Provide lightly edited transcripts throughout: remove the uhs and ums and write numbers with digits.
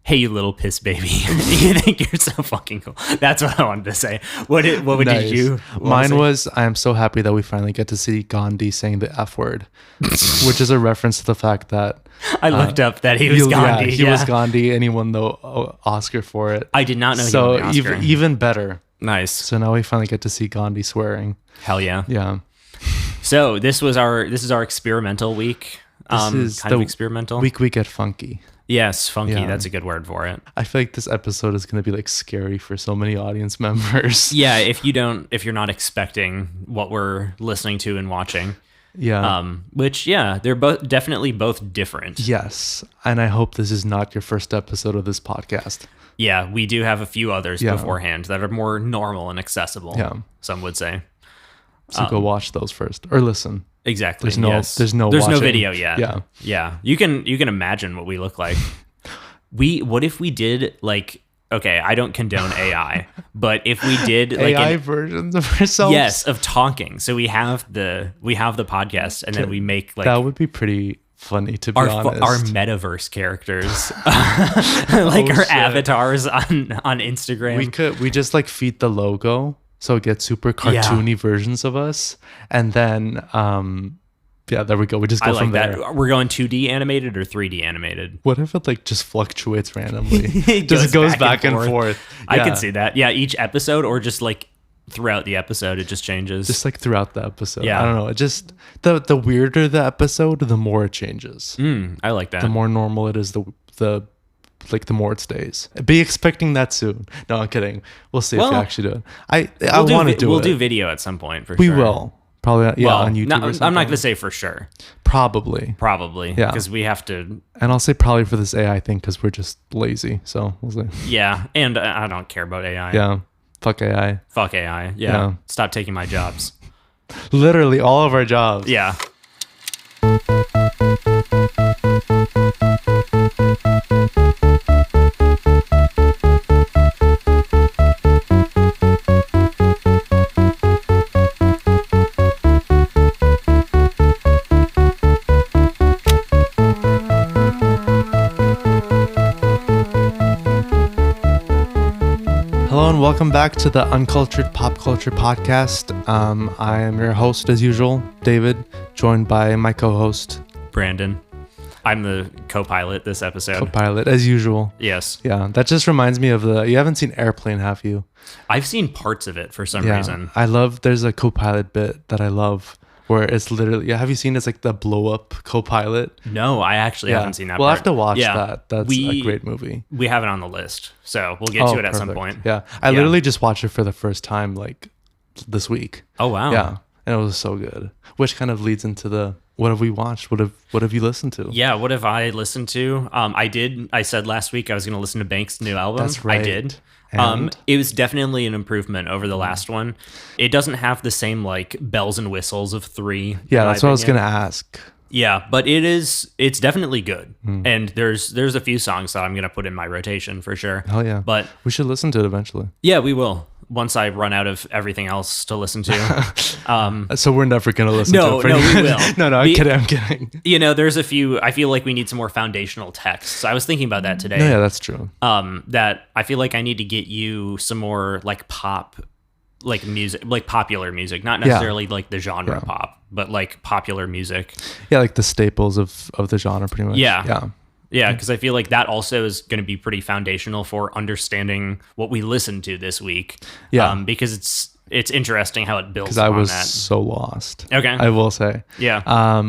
hey, you little piss baby. You think you're so fucking cool. That's what I wanted to say. What Nice. did you? Mine was, I am so happy that we finally get to see Gandhi saying the F word, which is a reference to the fact that I looked up that he was Gandhi. He was Gandhi, and he won the Oscar for it. I did not know So he won the Oscar. even better. Nice. So now we finally get to see Gandhi swearing. Hell yeah. Yeah. So this is our experimental week. This is kind of experimental. Week we get funky. Yes, funky. Yeah. That's a good word for it. I feel like this episode is going to be like scary for so many audience members. Yeah, if you're not expecting what we're listening to and watching. Yeah. Which they're definitely both different. Yes. And I hope this is not your first episode of this podcast. Yeah, we do have a few others beforehand that are more normal and accessible. Yeah. Some would say. So go watch those first or listen. Exactly. There's no video yet. Yeah. Yeah. You can imagine what we look like. What if we did like, okay, I don't condone AI, but if we did like AI versions of ourselves? Yes, of talking. So we have the podcast and then we make like that would be pretty funny to be honest. Our metaverse characters, like our avatars on Instagram. We just like feed the logo. So it gets super cartoony versions of us. And then, there we go. We just go from there. That. We're going 2D animated or 3D animated? What if it like just fluctuates randomly? It just goes back and forth. Yeah. I can see that. Yeah, each episode or just like throughout the episode, it just changes. Just like throughout the episode. Yeah. I don't know. It just, the weirder the episode, the more it changes. I like that. The more normal it is, the more it stays. Be expecting that soon. No, I'm kidding. We'll see if we actually do it. I want to do it. We'll do video at some point for sure. We will. Probably, on YouTube or something. I'm not going to say for sure. Probably. Yeah. Because we have to. And I'll say probably for this AI thing because we're just lazy. So we'll see. Yeah. And I don't care about AI. Yeah. Fuck AI. Fuck AI. Yeah. Stop taking my jobs. Literally all of our jobs. Yeah. Hello and welcome back to the Uncultured Pop Culture Podcast. I am your host as usual, David, joined by my co-host, Brandon. I'm the co-pilot this episode. Co-pilot as usual. Yes. Yeah, that just reminds me of you haven't seen Airplane, have you? I've seen parts of it for some reason. There's a co-pilot bit that I love where it's literally, have you seen it's like the blow up co-pilot? No, I actually haven't seen that. We'll have to watch that. That's a great movie. We have it on the list, so we'll get to it at some point. Yeah, I literally just watched it for the first time like this week. Oh wow. Yeah, and it was so good. Which kind of leads into the what have we watched? What have you listened to? Yeah, what have I listened to? I said last week I was going to listen to Banks' new album. That's right. I did. And? It was definitely an improvement over the last one. It doesn't have the same like bells and whistles of 3. Yeah, that's what I was gonna ask. Yeah, but it's definitely good. And there's a few songs that I'm gonna put in my rotation for sure. Hell yeah. But we should listen to it eventually. Yeah, we will. Once I run out of everything else to listen to. So we're never going to listen to it. No, we will. No, I'm kidding. You know, there's a few, I feel like we need some more foundational texts. I was thinking about that today. No, yeah, that's true. That I feel like I need to get you some more like pop, like music, like popular music, not necessarily like the genre pop, but like popular music. Yeah, like the staples of the genre pretty much. Yeah, because I feel like that also is going to be pretty foundational for understanding what we listened to this week. Yeah, because it's interesting how it builds. Because I was so lost. Okay, I will say. Yeah.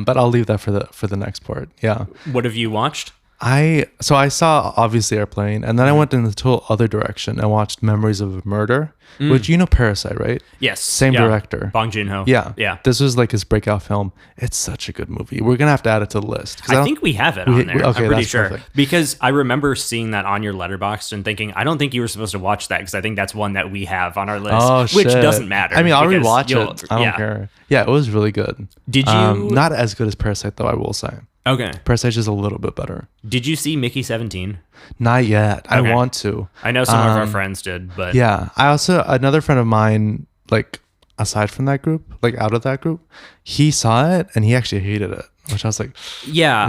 But I'll leave that for the next part. Yeah. What have you watched? I saw obviously Airplane, and then I went in the total other direction. I watched Memories of a Murder, which you know Parasite, right? Yes. Same director. Bong Joon-ho. Yeah. This was like his breakout film. It's such a good movie. We're gonna have to add it to the list. I think we have it on there. Okay, I'm pretty sure. Perfect. Because I remember seeing that on your Letterboxd and thinking, I don't think you were supposed to watch that because I think that's one that we have on our list, which doesn't matter. I mean, I'll rewatch it. I don't care. Yeah, it was really good. Did you? Not as good as Parasite, though, I will say. Okay. Parasite is a little bit better. Did you see Mickey 17? Not yet. Okay. I want to. I know some of our friends did, but yeah. I also, another friend of mine, like aside from that group, like out of that group, he saw it and he actually hated it, which I was like, yeah.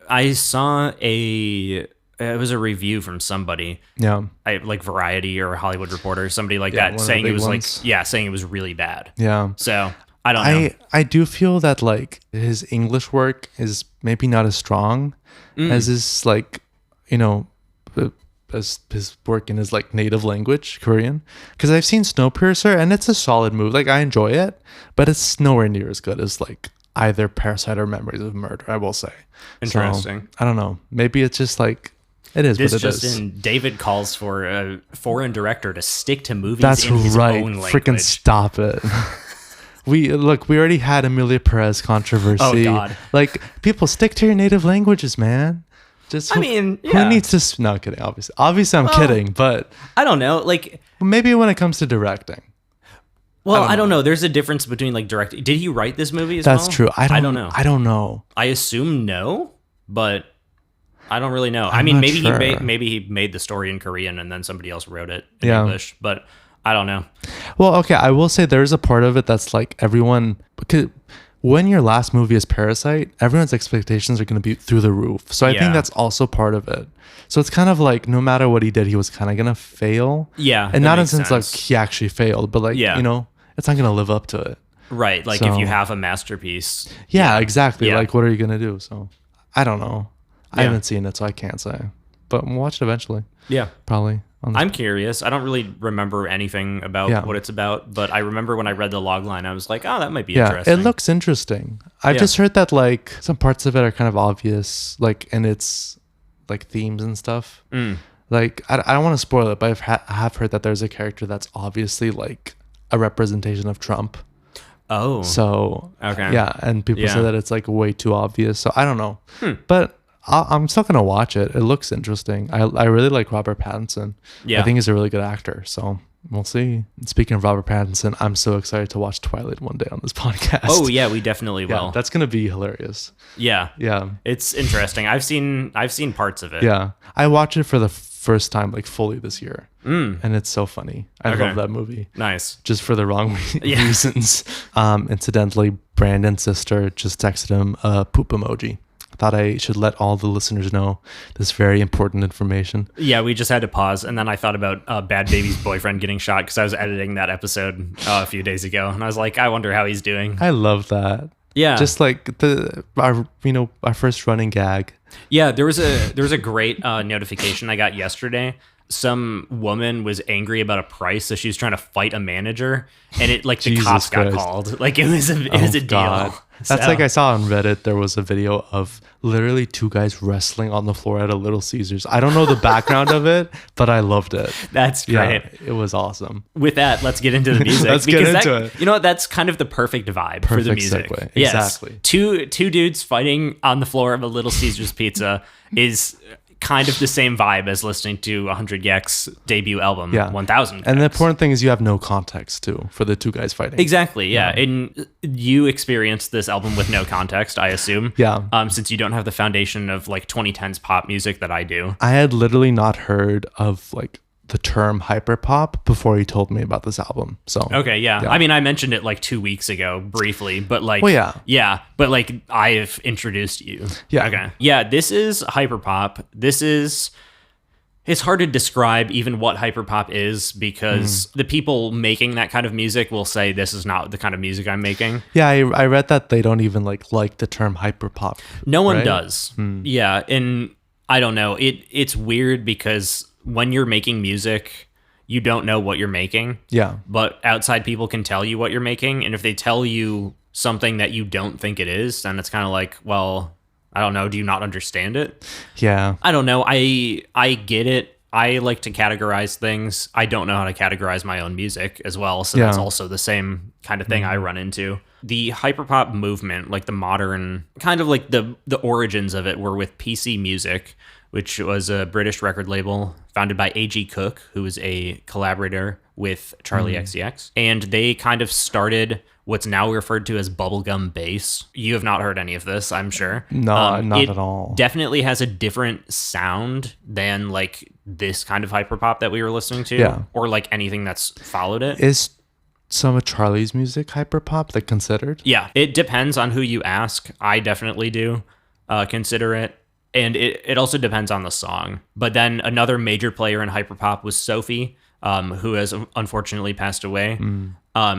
I saw a it was a review from somebody. Yeah. Like Variety or Hollywood Reporter, somebody like that, saying it was ones. Saying it was really bad. Yeah. So I don't know. I do feel that like his English work is maybe not as strong as his like, as his work in his like native language, Korean. Because I've seen Snowpiercer and it's a solid movie. Like I enjoy it, but it's nowhere near as good as like either Parasite or Memories of Murder, I will say. Interesting. So, I don't know. Maybe it's just like it is what it is. David calls for a foreign director to stick to movies That's in his right. own language. Freaking stop it. We already had Emilia Perez controversy. Oh God. Like people stick to your native languages, man. Who needs to? No, kidding. Obviously, I'm kidding, but I don't know. Like maybe when it comes to directing. Well, I don't know. There's a difference between like directing. Did he write this movie as well? That's true. I don't know. I don't know. I assume no, but I don't really know. Maybe he made the story in Korean and then somebody else wrote it in English, but I don't know. Well, okay. I will say there's a part of it that's like everyone, because when your last movie is Parasite, everyone's expectations are going to be through the roof. So I think that's also part of it. So it's kind of like no matter what he did, he was kind of going to fail. Yeah. And not in the sense like he actually failed, but like, it's not going to live up to it. Right. Like if you have a masterpiece. Yeah, exactly. Yeah. Like what are you going to do? So I don't know. I haven't seen it, so I can't say. But we'll watch it eventually. Yeah. Probably. I'm curious. I don't really remember anything about what it's about, but I remember when I read the log line, I was like, oh, that might be interesting. It looks interesting. I've just heard that like some parts of it are kind of obvious, like in its like themes and stuff. Like I don't want to spoil it, but I have heard that there's a character that's obviously like a representation of Trump. Oh. So okay. Yeah, and people say that it's like way too obvious. So I don't know, but I'm still gonna watch it. It looks interesting. I really like Robert Pattinson. Yeah, I think he's a really good actor. So we'll see. Speaking of Robert Pattinson, I'm so excited to watch Twilight one day on this podcast. Oh yeah, we definitely will. That's gonna be hilarious. Yeah, it's interesting. I've seen parts of it. Yeah, I watched it for the first time like fully this year, and it's so funny. I love that movie. Nice, just for the wrong reasons. Incidentally, Brandon's sister just texted him a poop emoji. Thought I should let all the listeners know this very important information. Yeah, we just had to pause, and then I thought about Bad Baby's boyfriend getting shot because I was editing that episode a few days ago, and I was like, I wonder how he's doing. I love that. Yeah, just like our first running gag. Yeah, there was a great notification I got yesterday. Some woman was angry about a price, so she was trying to fight a manager, and it like the cops got called. Like it was a deal. That's like I saw on Reddit. There was a video of literally two guys wrestling on the floor at a Little Caesars. I don't know the background of it, but I loved it. That's great. Yeah, it was awesome. With that, let's get into the music. Let's get into it. You know what? That's kind of the perfect vibe for the music. Segue. Yes. Exactly. Two dudes fighting on the floor of a Little Caesars pizza is kind of the same vibe as listening to 100 gecs debut album 1000 and the important thing is you have no context too for the two guys fighting. Exactly. And you experienced this album with no context, I assume, since you don't have the foundation of like 2010s pop music that I do. I had literally not heard of like the term hyperpop before he told me about this album. So okay, I mean, I mentioned it like 2 weeks ago briefly, but like but like I've introduced you. This is hyperpop. It's hard to describe even what hyperpop is because the people making that kind of music will say this is not the kind of music I'm making. Yeah, I read that they don't even like the term hyperpop. No one does. Yeah, and I don't know. It's weird because when you're making music, you don't know what you're making. Yeah. But outside people can tell you what you're making. And if they tell you something that you don't think it is, then it's kind of like, well, I don't know. Do you not understand it? Yeah. I don't know. I get it. I like to categorize things. I don't know how to categorize my own music as well. So that's also the same kind of thing I run into. The hyperpop movement, like the modern, kind of like the origins of it were with PC Music, which was a British record label founded by A.G. Cook, who was a collaborator with Charlie XCX. And they kind of started what's now referred to as bubblegum bass. You have not heard any of this, I'm sure. No, not at all. Definitely has a different sound than like this kind of hyperpop that we were listening to, or like anything that's followed it. Is some of Charlie's music hyperpop, like considered? Yeah, it depends on who you ask. I definitely do consider it. And it also depends on the song. But then another major player in hyperpop was Sophie, who has unfortunately passed away.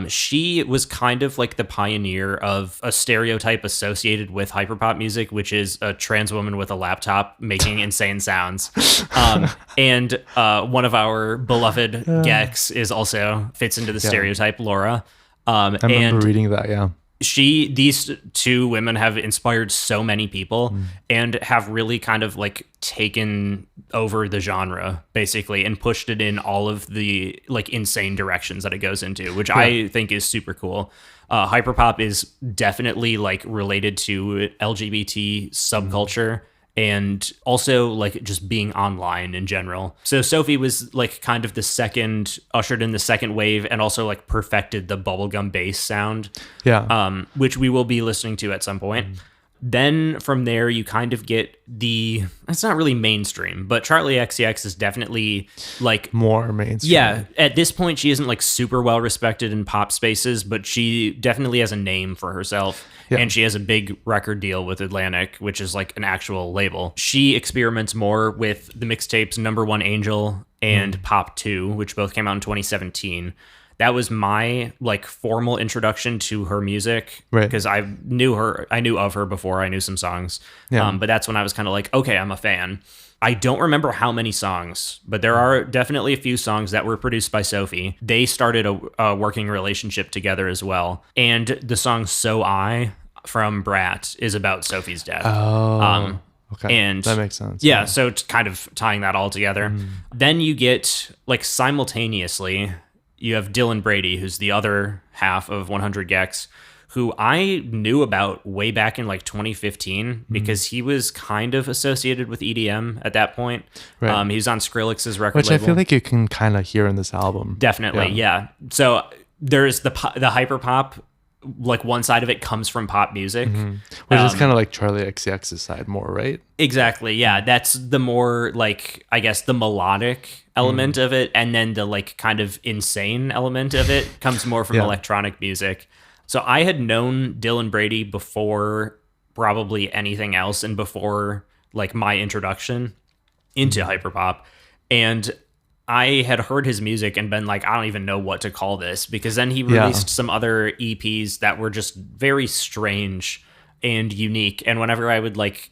She was kind of like the pioneer of a stereotype associated with hyperpop music, which is a trans woman with a laptop making insane sounds. And one of our beloved gecs is also fits into the stereotype, Laura. I remember reading that, yeah. These two women have inspired so many people and have really kind of like taken over the genre basically and pushed it in all of the like insane directions that it goes into, which I think is super cool. Hyperpop is definitely like related to LGBT subculture. And also like just being online in general. So Sophie was like kind of ushered in the second wave and also like perfected the bubblegum bass sound. Yeah. Which we will be listening to at some point. Then from there you kind of get it's not really mainstream, but Charli XCX is definitely like more mainstream. Yeah. At this point she isn't like super well respected in pop spaces, but she definitely has a name for herself. Yeah. And she has a big record deal with Atlantic, which is like an actual label. She experiments more with the mixtapes Number One Angel and Pop 2, which both came out in 2017. That was my like formal introduction to her music, because I knew of her before. I knew some songs, but that's when I was kind of like, okay, I'm a fan. I don't remember how many songs, but there are definitely a few songs that were produced by Sophie. They started a working relationship together as well. And the song So I from Brat is about Sophie's death. Oh, okay. And that makes sense. Yeah, so it's kind of tying that all together. Then you get, like, simultaneously, you have Dylan Brady, who's the other half of 100 gecs, who I knew about way back in like 2015 because he was kind of associated with EDM at that point. Right. He was on Skrillex's record label. Which I feel like you can kind of hear in this album. Definitely, yeah. So there's the hyperpop, like one side of it comes from pop music. Which is kind of like Charli XCX's side more, right? Exactly, yeah. That's the more like, I guess, the melodic element of it, and then the like kind of insane element of it comes more from electronic music. So I had known Dylan Brady before probably anything else and before like my introduction into hyperpop. And I had heard his music and been like, I don't even know what to call this, because then he released some other EPs that were just very strange and unique. And whenever I would like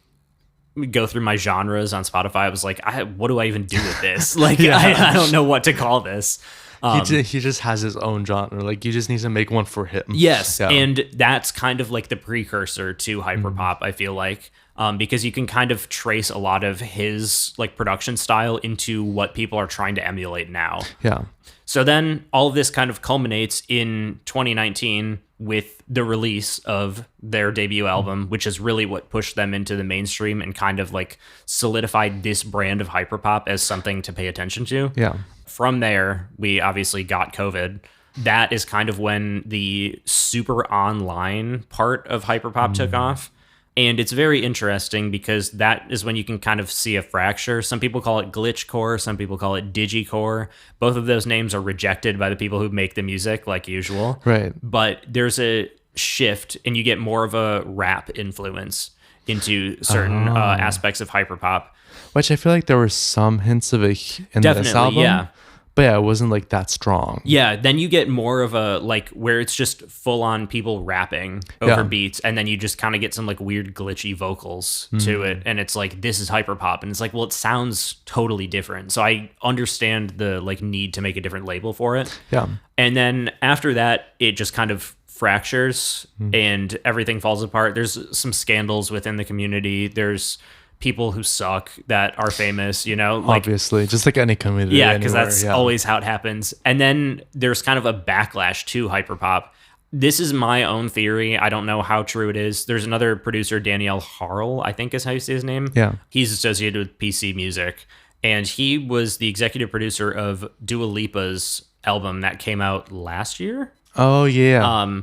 go through my genres on Spotify, I was like, what do I even do with this? Like, I don't know what to call this. He just has his own genre. Like, you just need to make one for him. Yes, and that's kind of like the precursor to hyperpop, I feel like, because you can kind of trace a lot of his like production style into what people are trying to emulate now. Yeah. So then all of this kind of culminates in 2019 with the release of their debut album, which is really what pushed them into the mainstream and kind of like solidified this brand of hyperpop as something to pay attention to. Yeah. From there, we obviously got COVID. That is kind of when the super online part of hyperpop took off. And it's very interesting because that is when you can kind of see a fracture. Some people call it glitchcore. Some people call it digicore. Both of those names are rejected by the people who make the music, like usual. Right. But there's a shift, and you get more of a rap influence into certain aspects of hyperpop. Which I feel like there were some hints of it in this album. Yeah. But yeah, it wasn't like that strong. Yeah, then you get more of a like where it's just full on people rapping over beats, and then you just kind of get some like weird glitchy vocals to it, and it's like, this is hyperpop, and it's like, well, it sounds totally different. So I understand the like need to make a different label for it. Yeah. And then after that, it just kind of fractures and everything falls apart. There's some scandals within the community. There's people who suck that are famous, you know, like, obviously, just like any community. Yeah, because that's always how it happens. And then there's kind of a backlash to hyperpop. This is my own theory. I don't know how true it is. There's another producer, Danielle Harl, I think is how you say his name. Yeah. He's associated with PC Music, and he was the executive producer of Dua Lipa's album that came out last year. Oh, yeah.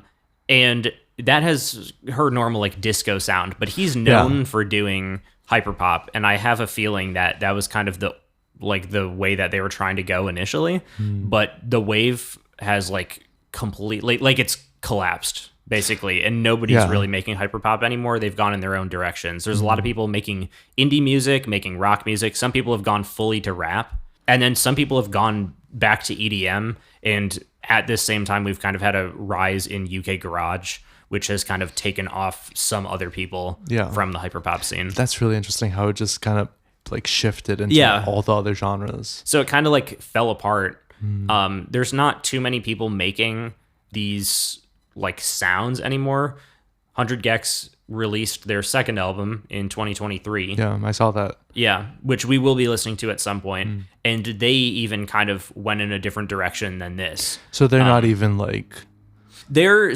And that has her normal like disco sound, but he's known for doing hyperpop, and I have a feeling that that was kind of the way that they were trying to go initially, but the wave has like completely, like, it's collapsed basically, and nobody's really making hyperpop anymore. They've gone in their own directions. There's a lot of people making indie music, making rock music. Some people have gone fully to rap, and then some people have gone back to EDM. And at this same time, we've kind of had a rise in UK garage, which has kind of taken off some other people from the hyperpop scene. That's really interesting how it just kind of like shifted into all the other genres. So it kind of like fell apart. There's not too many people making these like sounds anymore. 100 gecs released their second album in 2023. Yeah, I saw that. Yeah, which we will be listening to at some point. And they even kind of went in a different direction than this. So they're not even like... They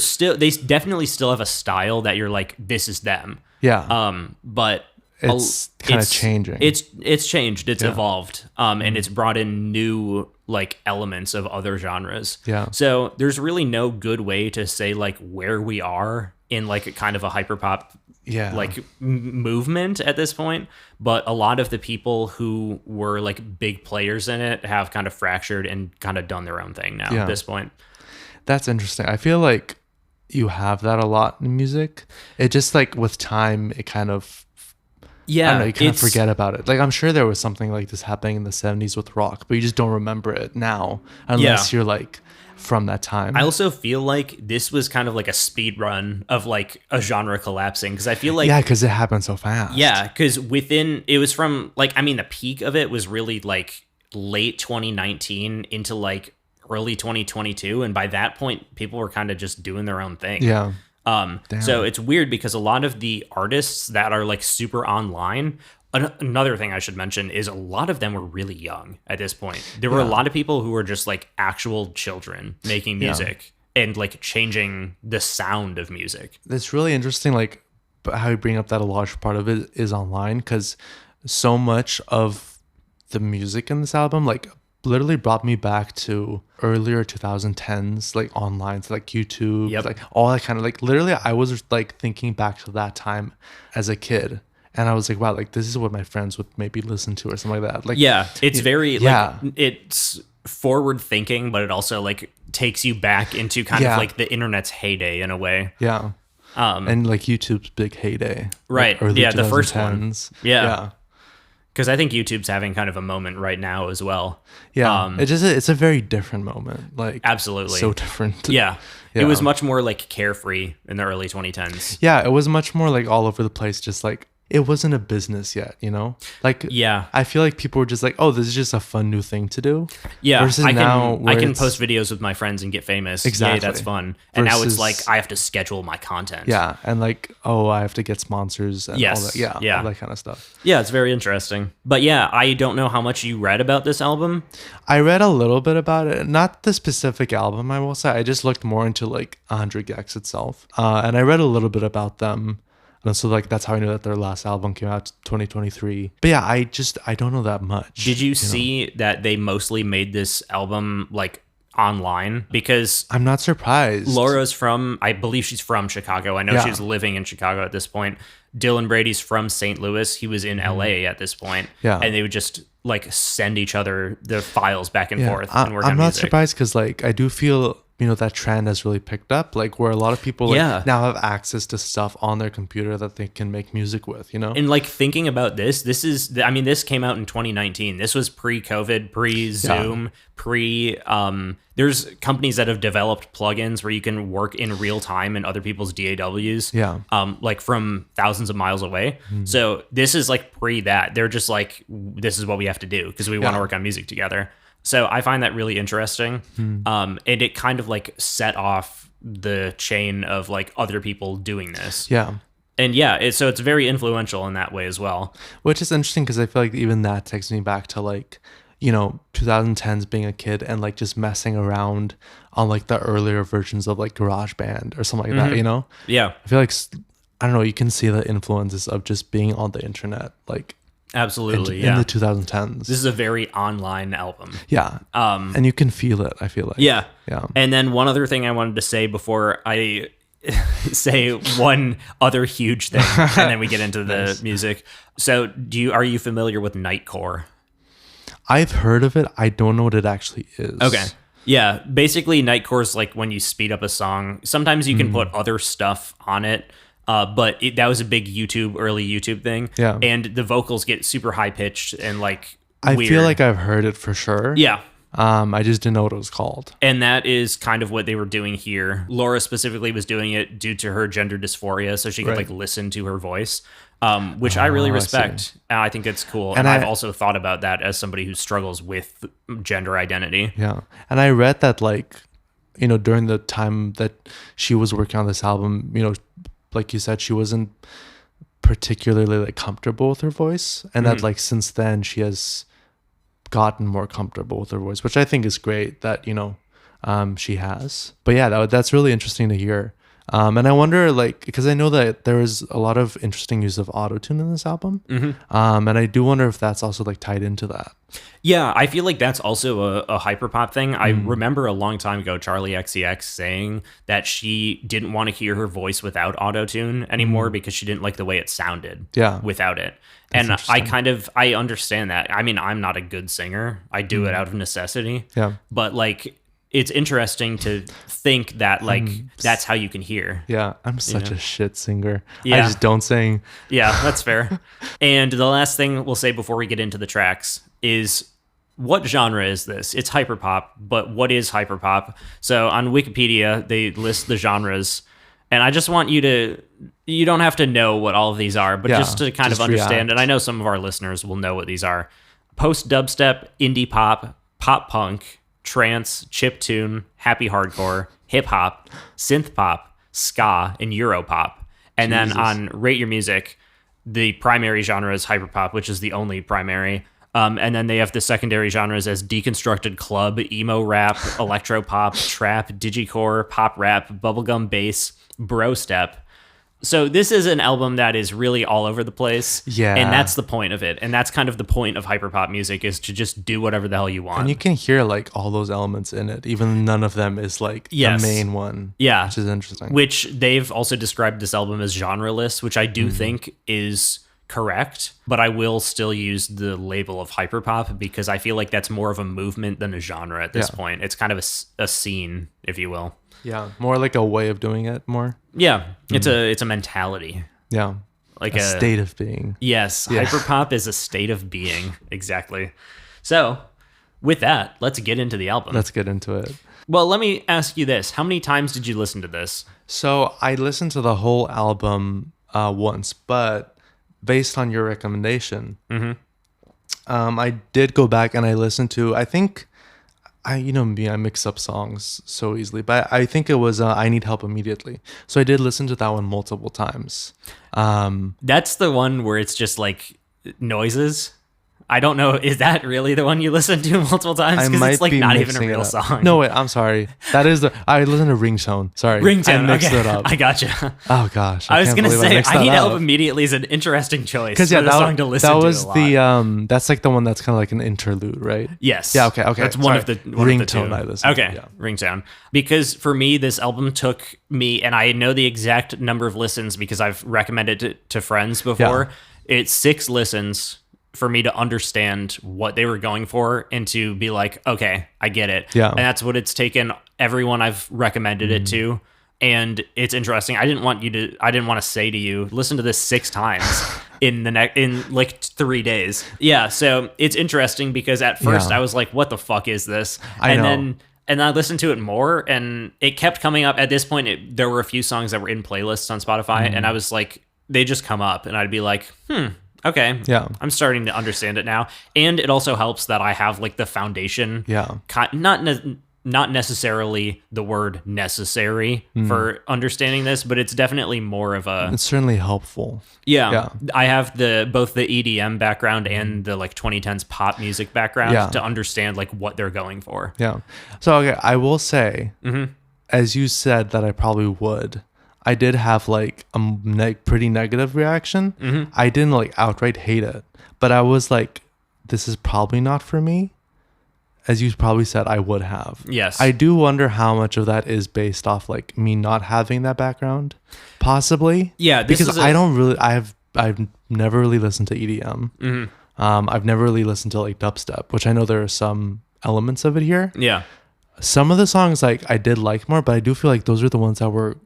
definitely still have a style that you're like, this is them. Yeah. But it's kind of changing. It's changed. It's evolved. And it's brought in new like elements of other genres. Yeah. So there's really no good way to say like where we are in like a kind of a hyperpop like movement at this point. But a lot of the people who were like big players in it have kind of fractured and kind of done their own thing now at this point. That's interesting. I feel like you have that a lot in music. It just like with time, it kind of... I don't know, you kind of forget about it. Like, I'm sure there was something like this happening in the 70s with rock, but you just don't remember it now unless you're like from that time. I also feel like this was kind of like a speed run of like a genre collapsing, because I feel like... Yeah, because it happened so fast. Yeah, because it was from like, I mean, the peak of it was really like late 2019 into like early 2022. And by that point, people were kind of just doing their own thing. Yeah. So it's weird because a lot of the artists that are like super online, another thing I should mention is a lot of them were really young at this point. There were a lot of people who were just like actual children making music and like changing the sound of music. It's really interesting, like how you bring up that a large part of it is online, because so much of the music in this album like literally brought me back to earlier 2010s, like online, so like YouTube, like all that kind of like, literally I was like thinking back to that time as a kid, and I was like, wow, like this is what my friends would maybe listen to or something like that. Like, it's very like, it's forward thinking, but it also like takes you back into kind of like the internet's heyday in a way. And like YouTube's big heyday, right? Like early the first 2010s. one. Because I think YouTube's having kind of a moment right now as well. Yeah, it's a very different moment. Like, absolutely, so different. Yeah. It was much more like carefree in the early 2010s. Yeah, it was much more like all over the place. Just like, it wasn't a business yet, you know? Like, I feel like people were just like, oh, this is just a fun new thing to do. Yeah, versus I can post videos with my friends and get famous. Exactly. Yay, that's fun. And now it's like, I have to schedule my content. Yeah, and like, oh, I have to get sponsors and all that. Yeah, all that kind of stuff. Yeah, it's very interesting. But yeah, I don't know how much you read about this album. I read a little bit about it. Not the specific album, I will say. I just looked more into like 100 gecs itself. And I read a little bit about them. And so like that's how I knew that their last album came out 2023. But yeah, I don't know that much. Did you see that they mostly made this album like online? Because I'm not surprised. Laura's I believe she's from Chicago. I know she's living in Chicago at this point. Dylan Brady's from St. Louis. He was in LA at this point. Yeah. And they would just like send each other the files back and forth and work on music. I'm not surprised, because like I do feel, you know, that trend has really picked up, like where a lot of people like now have access to stuff on their computer that they can make music with, you know? And like thinking about this came out in 2019. This was pre-COVID, pre-Zoom, there's companies that have developed plugins where you can work in real time in other people's DAWs, like from thousands of miles away. So this is like pre that. They're just like, this is what we have to do because we want to work on music together. So I find that really interesting. And it kind of like set off the chain of like other people doing this. Yeah. And so it's very influential in that way as well. Which is interesting because I feel like even that takes me back to like, you know, 2010s being a kid and like just messing around on like the earlier versions of like GarageBand or something like that, you know? Yeah. I feel like, I don't know, you can see the influences of just being on the internet, like, absolutely, in the 2010s. This is a very online album. Yeah. And you can feel it, I feel like. Yeah. Yeah. And then one other thing I wanted to say before I say one other huge thing, and then we get into the music. So are you familiar with Nightcore? I've heard of it. I don't know what it actually is. Okay. Yeah, basically Nightcore is like when you speed up a song. Sometimes you can put other stuff on it, but that was a big early YouTube thing. Yeah. And the vocals get super high pitched and like I weird. feel like I've heard it for sure. Yeah. I just didn't know what it was called. And that is kind of what they were doing here. Laura specifically was doing it due to her gender dysphoria, so she could like listen to her voice, which I really respect. I think it's cool. And I've also thought about that as somebody who struggles with gender identity. Yeah. And I read that like, you know, during the time that she was working on this album, you know, like you said, she wasn't particularly like comfortable with her voice. And that like since then she has gotten more comfortable with her voice, which I think is great that, you know, she has. But yeah, that's really interesting to hear. And I wonder, like, because I know that there is a lot of interesting use of autotune in this album. And I do wonder if that's also like tied into that. Yeah, I feel like that's also a hyperpop thing. I remember a long time ago, Charlie XCX saying that she didn't want to hear her voice without autotune anymore because she didn't like the way it sounded without it. That's and I understand that. I mean, I'm not a good singer. I do it out of necessity. Yeah. But like, it's interesting to think that like that's how you can hear. Yeah, I'm such a shit singer. Yeah. I just don't sing. Yeah, that's fair. And the last thing we'll say before we get into the tracks is, what genre is this? It's hyperpop, but what is hyperpop? So on Wikipedia, they list the genres, and I just want you don't have to know what all of these are, but just to kind of understand, and I know some of our listeners will know what these are: post-dubstep, indie pop, pop punk, trance, chiptune, happy hardcore, hip hop, synth pop, ska, and Europop. And then on Rate Your Music, the primary genre is hyperpop, which is the only primary. And then they have the secondary genres as deconstructed club, emo rap, electropop, trap, digicore, pop rap, bubblegum bass, bro step. So this is an album that is really all over the place. Yeah. And that's the point of it. And that's kind of the point of hyperpop music, is to just do whatever the hell you want. And you can hear like all those elements in it, even none of them is like the main one. Yeah. Which is interesting. Which they've also described this album as genreless, which I do think is correct, but I will still use the label of hyperpop because I feel like that's more of a movement than a genre at this point. It's kind of a scene, if you will. Yeah, more like a way of doing it more. Yeah, it's a mentality. Yeah, like a state of being. Yes, hyperpop is a state of being. Exactly. So, with that, let's get into the album. Let's get into it. Well, let me ask you this. How many times did you listen to this? So, I listened to the whole album once, but based on your recommendation, I did go back and I listened to, I think... I mix up songs so easily, but I think it was I Need Help Immediately. So I did listen to that one multiple times. That's the one where it's just like noises. I don't know. Is that really the one you listen to multiple times? Because it's like not even a real song. No, wait, I'm sorry. That is I listened to Ringtone. Sorry. Ringtone. I mixed it up. I gotcha. Oh, gosh. I was going to say, I Need Help Immediately is an interesting choice for the song to listen to. That was that's like the one that's kind of like an interlude, right? Yes. Yeah, okay. That's one of the Ringtone I listened to. Okay, Ringtone. Because for me, this album took me, and I know the exact number of listens because I've recommended it to friends before. Yeah. It's 6 listens for me to understand what they were going for and to be like, okay, I get it. Yeah. And that's what it's taken everyone I've recommended it to. And it's interesting. I didn't want to say to you, listen to this 6 times in like 3 days. Yeah. So it's interesting because at first I was like, what the fuck is this? And I listened to it more and it kept coming up. At this point, there were a few songs that were in playlists on Spotify and I was like, they just come up and I'd be like, okay. Yeah. I'm starting to understand it now. And it also helps that I have like the foundation. Yeah. Not necessarily the word necessary for understanding this, but it's definitely more of a... It's certainly helpful. Yeah. I have both the EDM background and the like 2010s pop music background to understand like what they're going for. Yeah. So, okay, I will say, as you said that I probably would, I did have like a pretty negative reaction. I didn't like outright hate it, but I was like, this is probably not for me. As you probably said, I would have. Yes. I do wonder how much of that is based off like me not having that background, possibly. Yeah. Because I've never really listened to EDM. I've never really listened to like dubstep, which I know there are some elements of it here. Yeah. some of the songs like I did like more, but I do feel like those are the ones that were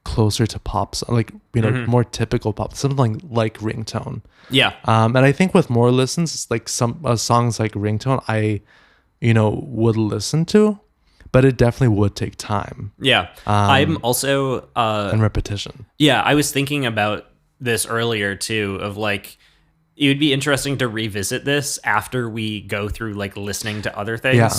closer to pop, like more typical pop, something like Ringtone. Yeah. And I think with more listens, it's like some songs like Ringtone, I would listen to, but it definitely would take time. Yeah. I'm also and repetition. Yeah, I was thinking about this earlier too, of like it would be interesting to revisit this after we go through like listening to other things. Yeah.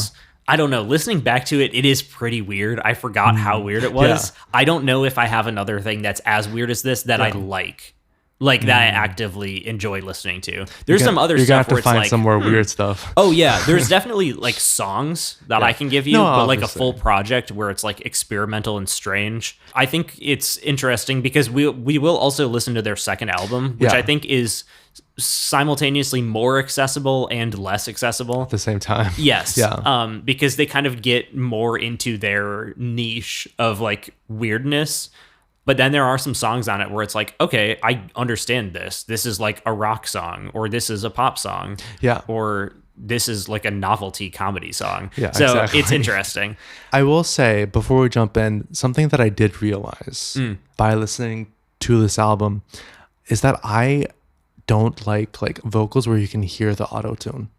I don't know. Listening back to it, it is pretty weird. I forgot how weird it was. Yeah. I don't know if I have another thing that's as weird as this that I like that I actively enjoy listening to. There's some other stuff where it's like... You're going to have to find some more weird stuff. Oh, yeah. There's definitely like songs that I can give you, but like a full project where it's like experimental and strange. I think it's interesting because we will also listen to their second album, which I think is simultaneously more accessible and less accessible at the same time. Yes. Yeah. Because they kind of get more into their niche of like weirdness. But then there are some songs on it where it's like, okay, I understand this. This is like a rock song, or this is a pop song. Yeah. Or this is like a novelty comedy song. Yeah. So exactly. It's interesting. I will say, before we jump in, something that I did realize by listening to this album is that I don't like vocals where you can hear the auto-tune.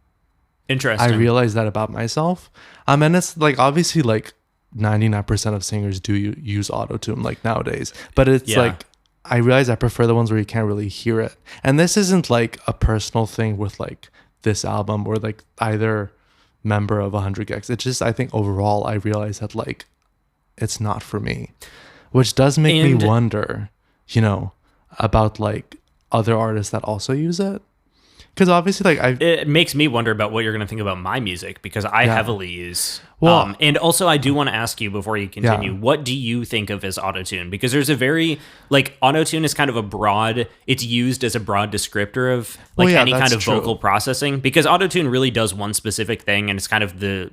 Interesting. I realized that about myself. And it's like obviously like 99% of singers do use auto-tune like nowadays, but it's like I realize I prefer the ones where you can't really hear it. And this isn't like a personal thing with like this album or like either member of 100 gecs. It's just I think overall I realize that like it's not for me, which does make me wonder, about like other artists that also use it. Because obviously, like it makes me wonder about what you're going to think about my music, because I heavily use. Well, and also I do want to ask you before you continue, what do you think of as autotune? Because there's a very like autotune is kind of a broad. It's used as a broad descriptor of like any kind of vocal processing. Because autotune really does one specific thing, and it's kind of the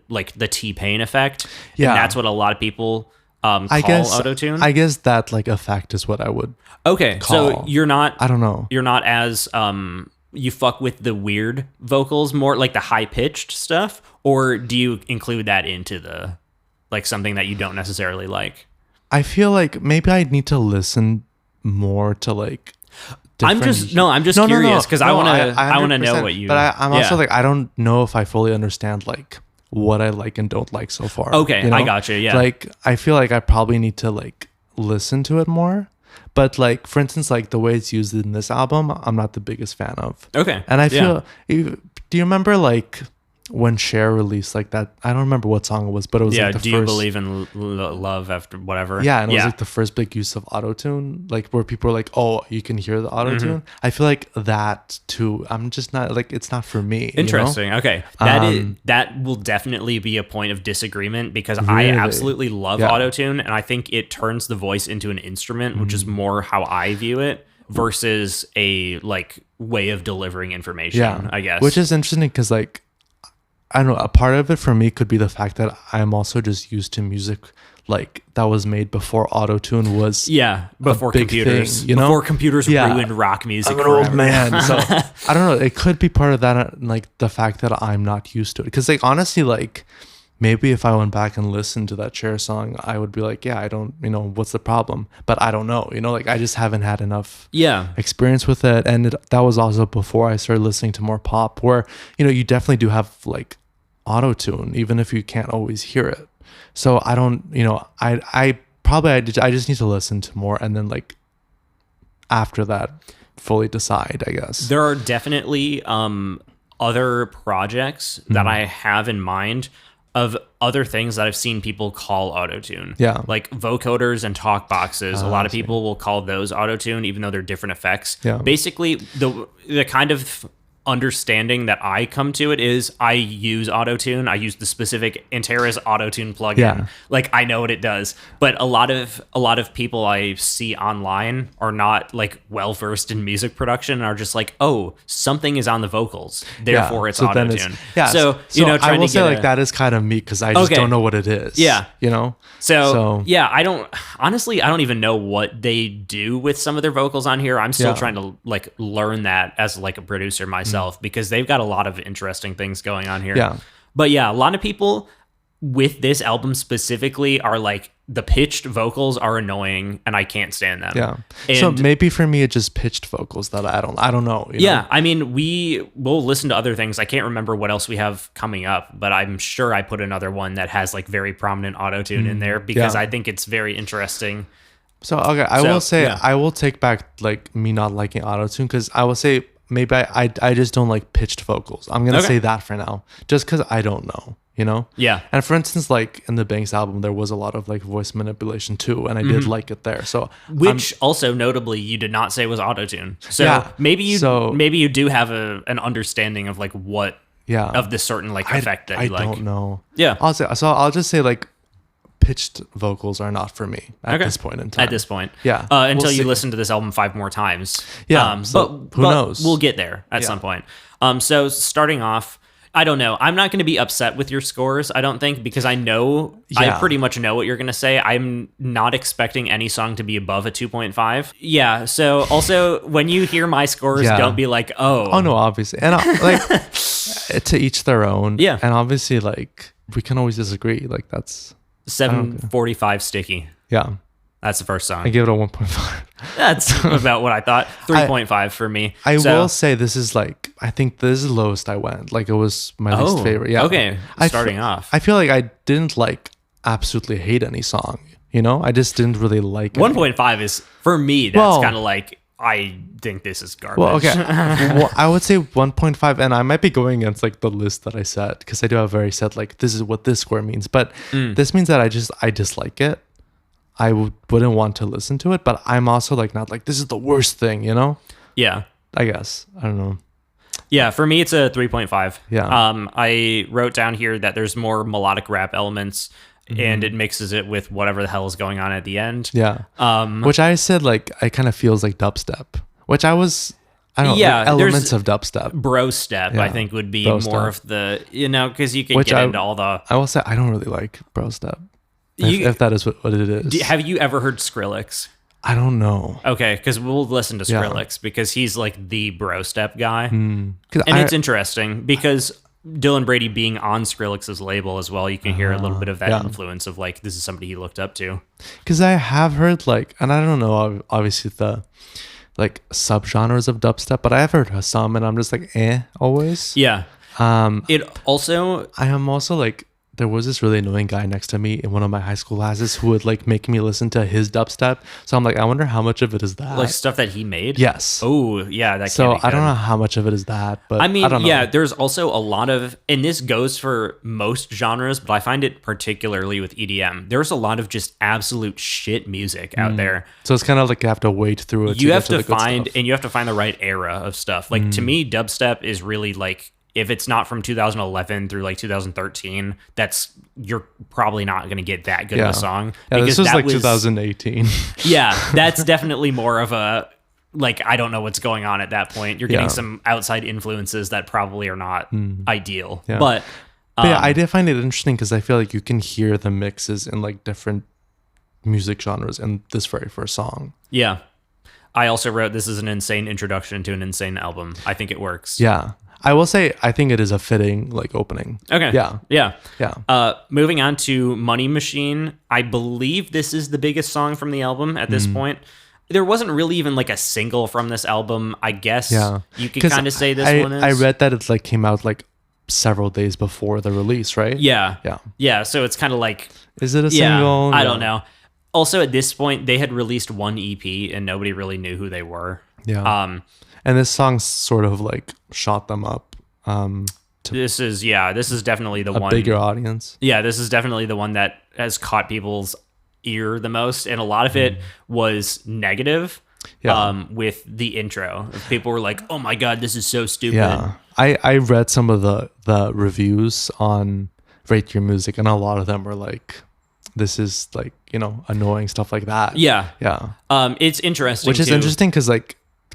T-Pain effect. Yeah, and that's what a lot of people call autotune. I guess that like effect is what I would. Okay, call. So you're not. I don't know. You're not as you fuck with the weird vocals more, like the high pitched stuff, or do you include that into the like something that you don't necessarily like? I feel like maybe I need to listen more to like. I'm just curious because I want to know what you. But I'm also like I don't know if I fully understand like what I like and don't like so far. Okay, I got you. Yeah, like I feel like I probably need to like listen to it more. But like, for instance, like the way it's used in this album, I'm not the biggest fan of. Okay. And I feel, do you remember like when Cher released like that? I don't remember what song it was, but it was like the Do You Believe in Love after whatever? Yeah, and it was like the first big use of autotune, like where people were like, oh, you can hear the autotune. I feel like that too, I'm just not like, it's not for me. Interesting. Okay. That will definitely be a point of disagreement because I absolutely love autotune, and I think it turns the voice into an instrument, which is more how I view it versus a like way of delivering information, I guess. Which is interesting because like, I don't know, a part of it for me could be the fact that I'm also just used to music like that was made before autotune was before computers thing, before computers ruined rock music. I'm an old man, so I don't know, it could be part of that, like the fact that I'm not used to it, because like honestly, like maybe if I went back and listened to that Cher song, I would be like, I don't, what's the problem? But I don't know, like I just haven't had enough experience with it. And that was also before I started listening to more pop, where, you definitely do have like auto-tune, even if you can't always hear it. So I don't, I just need to listen to more, and then like after that fully decide, I guess. There are definitely other projects that I have in mind of other things that I've seen people call autotune. Yeah. Like vocoders and talk boxes. A lot of people will call those autotune, even though they're different effects. Yeah. Basically, the kind of understanding that I come to it is I use autotune. I use the specific Antares autotune plugin. Yeah. Like I know what it does. But a lot of people I see online are not like well versed in music production and are just like, oh, something is on the vocals, therefore it's autotune. So I will say like that is kind of me, because I just don't know what it is. Yeah. So I don't even know what they do with some of their vocals on here. I'm still trying to like learn that as like a producer myself, because they've got a lot of interesting things going on here. Yeah. But a lot of people, with this album specifically are like the pitched vocals are annoying and I can't stand them. Yeah. And so maybe for me it's just pitched vocals that I don't know. Yeah. I mean, we'll listen to other things. I can't remember what else we have coming up, but I'm sure I put another one that has like very prominent auto-tune in there because I think it's very interesting. So okay, I will say I will take back like me not liking auto-tune because I will say maybe I just don't like pitched vocals. I'm gonna say that for now, just because I don't know, Yeah. And for instance, like in the Banks album, there was a lot of like voice manipulation too, and I did like it there. So which also notably you did not say was autotune. So maybe you do have an understanding of like what of this certain like effect that you like. I don't know. Yeah. I'll just say like pitched vocals are not for me at this point in time. At this point. Yeah. Until you listen to this album 5 more times. Yeah. But who knows? We'll get there at some point. So starting off, I don't know. I'm not going to be upset with your scores, I don't think, because I pretty much know what you're going to say. I'm not expecting any song to be above a 2.5. Yeah. So also when you hear my scores, don't be like, oh no, obviously. And like to each their own. Yeah. And obviously like we can always disagree. Like that's 745 Sticky. Yeah. That's the first song. I give it a 1.5. That's about what I thought. 3.5 for me. I will say this is like, I think this is the lowest I went. Like it was my least favorite. Yeah. Okay. Starting off. I feel like I didn't like absolutely hate any song. I just didn't really like it. 1.5 is, for me, that's kind of like, I think this is garbage. Well, okay. Well, I would say 1.5, and I might be going against like the list that I set because I do have very set like this is what this score means, but this means that I dislike it. I wouldn't want to listen to it, but I'm also like not like this is the worst thing, Yeah. I guess I don't know. Yeah, for me it's a 3.5. Yeah. I wrote down here that there's more melodic rap elements. And it mixes it with whatever the hell is going on at the end. Yeah. Which I said, like, it kind of feels like dubstep. Which I don't know, like elements of dubstep. Bro step, I think, would be more of the, because you can get into all the... I will say, I don't really like bro step. If that is what it is. Have you ever heard Skrillex? I don't know. Okay, because we'll listen to Skrillex because he's like the bro step guy. And it's interesting because... Dylan Brady being on Skrillex's label as well, you can hear a little bit of that influence of like this is somebody he looked up to. Because I have heard like, and I don't know obviously the like subgenres of dubstep, but I have heard some, and I'm just like always. Yeah. I am also like, there was this really annoying guy next to me in one of my high school classes who would like make me listen to his dubstep. So I'm like, I wonder how much of it is that. Like stuff that he made? Yes. Oh, yeah. So I don't know how much of it is that, but I mean, I don't know. There's also a lot of, and this goes for most genres, but I find it particularly with EDM. There's a lot of just absolute shit music out there. So it's kind of like you have to wade through it. You have to find the right era of stuff. Like to me, dubstep is really like, if it's not from 2011 through like 2013, you're probably not going to get that good of a song. Yeah, this was like 2018. Yeah, that's definitely more of a, like, I don't know what's going on at that point. You're getting some outside influences that probably are not ideal. Yeah. But yeah, I did find it interesting because I feel like you can hear the mixes in like different music genres in this very first song. Yeah. I also wrote, this is an insane introduction to an insane album. I think it works. Yeah. I will say, I think it is a fitting like opening. Okay. Yeah. Yeah. Yeah. Moving on to Money Machine. I believe this is the biggest song from the album at this point. There wasn't really even like a single from this album. I guess you could kind of say this one is. I read that it like came out like several days before the release, right? Yeah. Yeah. Yeah. So it's kind of like. Is it a single? I don't know. Also, at this point, they had released one EP and nobody really knew who they were. Yeah. And this song sort of like shot them up. This is definitely the one. A bigger audience. Yeah, this is definitely the one that has caught people's ear the most. And a lot of it was negative with the intro. People were like, oh my God, this is so stupid. Yeah. I read some of the reviews on Rate Your Music, and a lot of them were like, this is like, annoying stuff like that. Yeah. Yeah. It's interesting. Which is interesting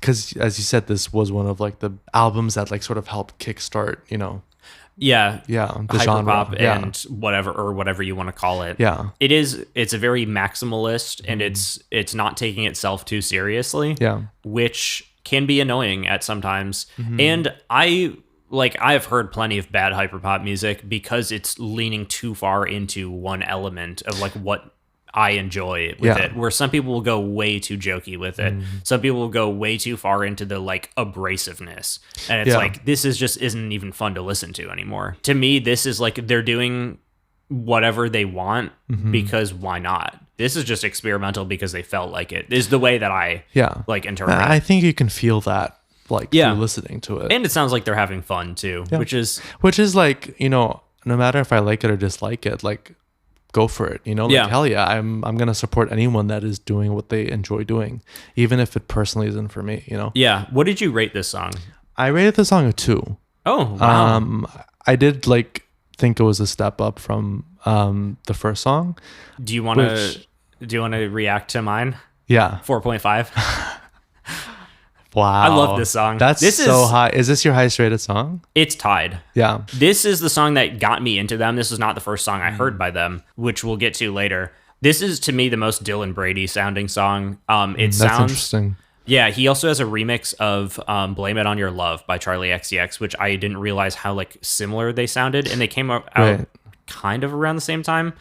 because as you said, this was one of like the albums that like sort of helped kickstart, the hyperpop genre and whatever you want to call it. Yeah, it's a very maximalist, and it's not taking itself too seriously. Yeah, which can be annoying at sometimes. And I like I've heard plenty of bad hyperpop music because it's leaning too far into one element of like what I enjoy with it, where some people will go way too jokey with it. Some people will go way too far into the like abrasiveness. And it's like, this is just isn't even fun to listen to anymore. To me, this is like they're doing whatever they want because why not? This is just experimental because they felt like it, is the way that I like interpret it. I think you can feel that like through listening to it. And it sounds like they're having fun too, which is like, you know, no matter if I like it or dislike it, like go for it, you know, like hell yeah, I'm gonna support anyone that is doing what they enjoy doing, even if it personally isn't for me, you know. What did you rate this song? I rated the song a 2. Oh wow. I did like think it was a step up from the first song. Do you want to react to mine? 4.5. Wow. I love this song. This is so high. Is this your highest rated song? It's tied. Yeah. This is the song that got me into them. This is not the first song I heard by them, which we'll get to later. This is, to me, the most Dylan Brady sounding song. It That's sounds interesting. Yeah, he also has a remix of Blame It On Your Love by Charlie XCX, which I didn't realize how like similar they sounded, and they came out kind of around the same time.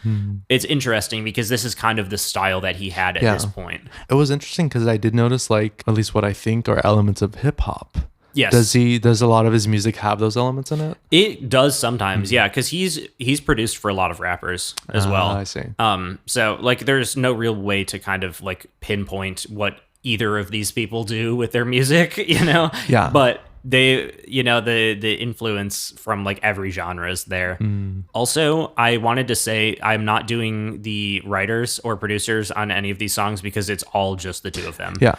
It's interesting because this is kind of the style that he had at this point. It was interesting because I did notice like at least what I think are elements of hip hop. Yes. Does a lot of his music have those elements in it? It does sometimes, yeah, because he's produced for a lot of rappers as well. I see. So like there's no real way to kind of like pinpoint what either of these people do with their music, you know? Yeah. But they, you know, the influence from like every genre is there. Also, I wanted to say I'm not doing the writers or producers on any of these songs because it's all just the two of them. Yeah.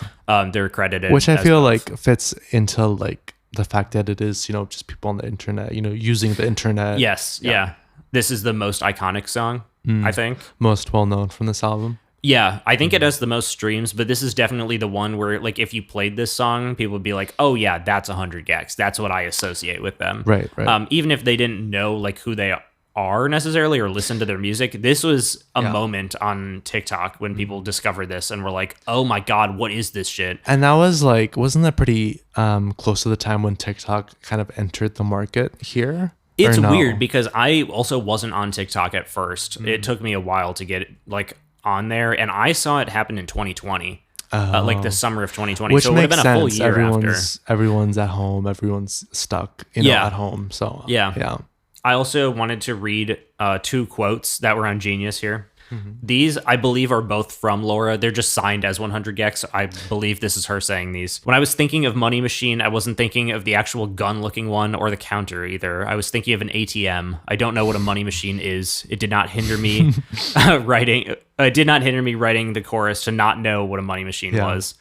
They're credited. Which I feel like fits into like the fact that it is, you know, just people on the internet, you know, using the internet. Yes. Yeah. This is the most iconic song, I think. Most well known from this album. Yeah, I think it has the most streams, but this is definitely the one where, like, if you played this song, people would be like, oh, yeah, that's 100 gecs. That's what I associate with them. Right. Even if they didn't know, like, who they are necessarily or listen to their music, this was a moment on TikTok when people discovered this and were like, oh, my God, what is this shit? And that was, like, wasn't that pretty close to the time when TikTok kind of entered the market here? It's weird because I also wasn't on TikTok at first. It took me a while to get, like, on there, and I saw it happen in 2020, like the summer of 2020. Which so it would have been a full year after. Everyone's at home, everyone's stuck, you know, at home. So yeah. I also wanted to read 2 quotes that were on Genius here. These, I believe, are both from Laura. They're just signed as 100 gecs. I believe this is her saying these. When I was thinking of Money Machine, I wasn't thinking of the actual gun-looking one or the counter either. I was thinking of an ATM. I don't know what a money machine is. It did not hinder me writing. It did not hinder me writing the chorus to not know what a money machine was.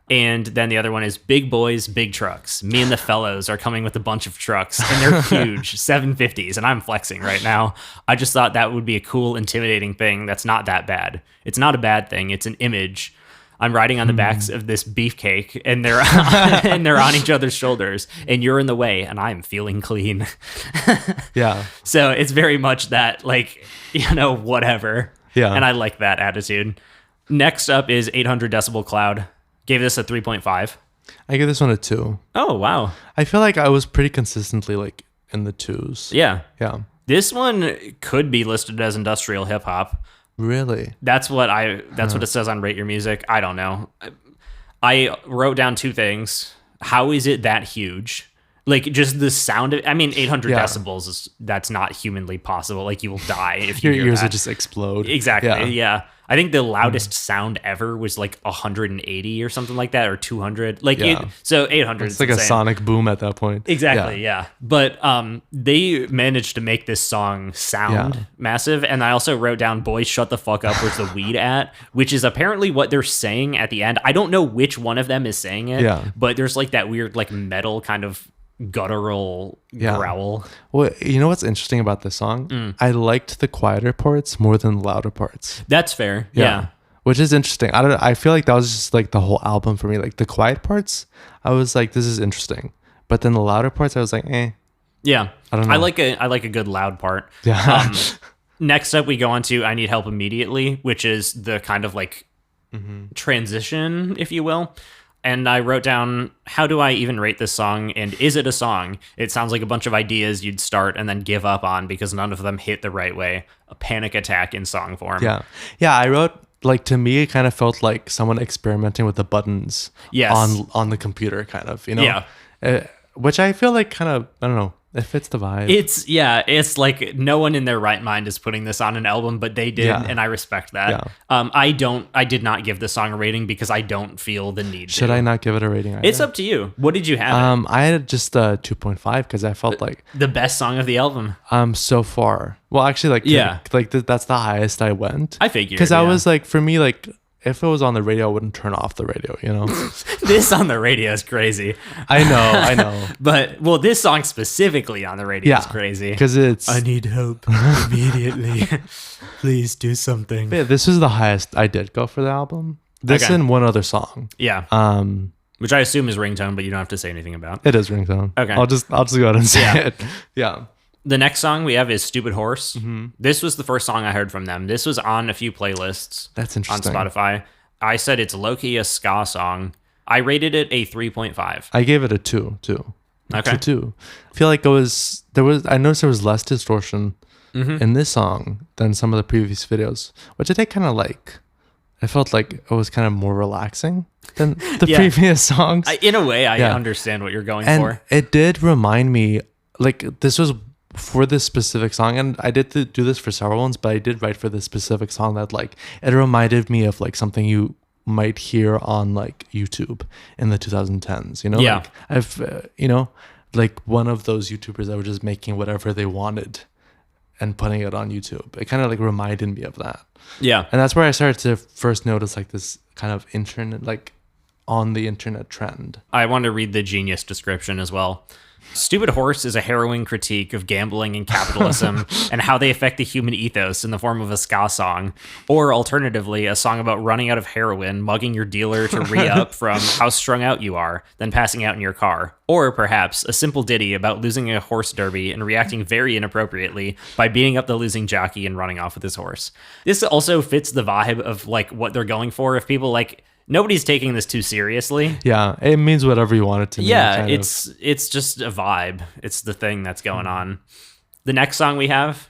And then the other one is big boys, big trucks. Me and the fellows are coming with a bunch of trucks, and they're huge, 750s, and I'm flexing right now. I just thought that would be a cool, intimidating thing that's not that bad. It's not a bad thing. It's an image. I'm riding on the backs of this beefcake, and they're and they're on each other's shoulders, and you're in the way, and I'm feeling clean. Yeah. So it's very much that, like, you know, whatever. Yeah. And I like that attitude. Next up is 800 Decibel Cloud. Gave this a 3.5. I give this one a 2. Oh, wow. I feel like I was pretty consistently like in the 2s. Yeah. Yeah. This one could be listed as industrial hip hop. Really? That's what it says on Rate Your Music. I don't know. I wrote down 2 things. How is it that huge? Like, just the sound of, I mean, 800 decibels that's not humanly possible. Like, you will die if you your hear ears that. would just explode. Exactly. Yeah. I think the loudest sound ever was like 180 or something like that, or 200. Like, so 800. It's like insane. A sonic boom at that point. Exactly. Yeah. But they managed to make this song sound massive. And I also wrote down, boys, shut the fuck up, where's the weed at? Which is apparently what they're saying at the end. I don't know which one of them is saying it, but there's like that weird, like, metal kind of guttural growl. Well, you know what's interesting about this song? I liked the quieter parts more than the louder parts. That's fair. Yeah. Which is interesting. I feel like that was just like the whole album for me. Like the quiet parts, I was like, this is interesting. But then the louder parts, I was like, eh. Yeah. I don't know. I like a good loud part. Yeah. Next up, we go on to I Need Help Immediately, which is the kind of like transition, if you will. And I wrote down, how do I even rate this song? And is it a song? It sounds like a bunch of ideas you'd start and then give up on because none of them hit the right way. A panic attack in song form. Yeah. Yeah, I wrote, like, to me, it kind of felt like someone experimenting with the buttons on the computer, kind of, you know? Yeah. Which I feel like kind of, I don't know, it fits the vibe. It's like no one in their right mind is putting this on an album, but they did, and I respect that. Yeah. I did not give the song a rating because I don't feel the need Should I not give it a rating either? It's up to you. What did you have? I had just a 2.5 because I felt like the best song of the album. So far. Well, actually, that's the highest I went. I figured. Because I was like, for me, like, if it was on the radio, I wouldn't turn off the radio, you know? This on the radio is crazy. I know. But, well, this song specifically on the radio is crazy. Because it's... I need help immediately. Please do something. Yeah, this is the highest I did go for the album. This and one other song. Yeah. Which I assume is ringtone, but you don't have to say anything about. It is ringtone. Okay. I'll just go ahead and say it. Yeah. The next song we have is Stupid Horse. Mm-hmm. This was the first song I heard from them. This was on a few playlists. That's interesting. On Spotify. I said it's low-key a ska song. I rated it a 3.5. I gave it a 2, too. Okay. 2. I feel like I noticed there was less distortion in this song than some of the previous videos, which I did kind of like. I felt like it was kind of more relaxing than the previous songs. In a way, I understand what you're going for. It did remind me, like, this was for this specific song, and I did do this for several ones, but I did write for this specific song that, like, it reminded me of like something you might hear on like YouTube in the 2010s, you know? Yeah. Like, I've like one of those YouTubers that were just making whatever they wanted and putting it on YouTube. It kind of like reminded me of that. Yeah. And that's where I started to first notice like this kind of internet, like on the internet trend. I want to read the Genius description as well. Stupid Horse is a harrowing critique of gambling and capitalism and how they affect the human ethos in the form of a ska song, or alternatively, a song about running out of heroin, mugging your dealer to re-up from how strung out you are, then passing out in your car, or perhaps a simple ditty about losing a horse derby and reacting very inappropriately by beating up the losing jockey and running off with his horse. This also fits the vibe of like what they're going for. If people like... Nobody's taking this too seriously. Yeah, it means whatever you want it to mean. Yeah, it's just a vibe. It's the thing that's going on. The next song we have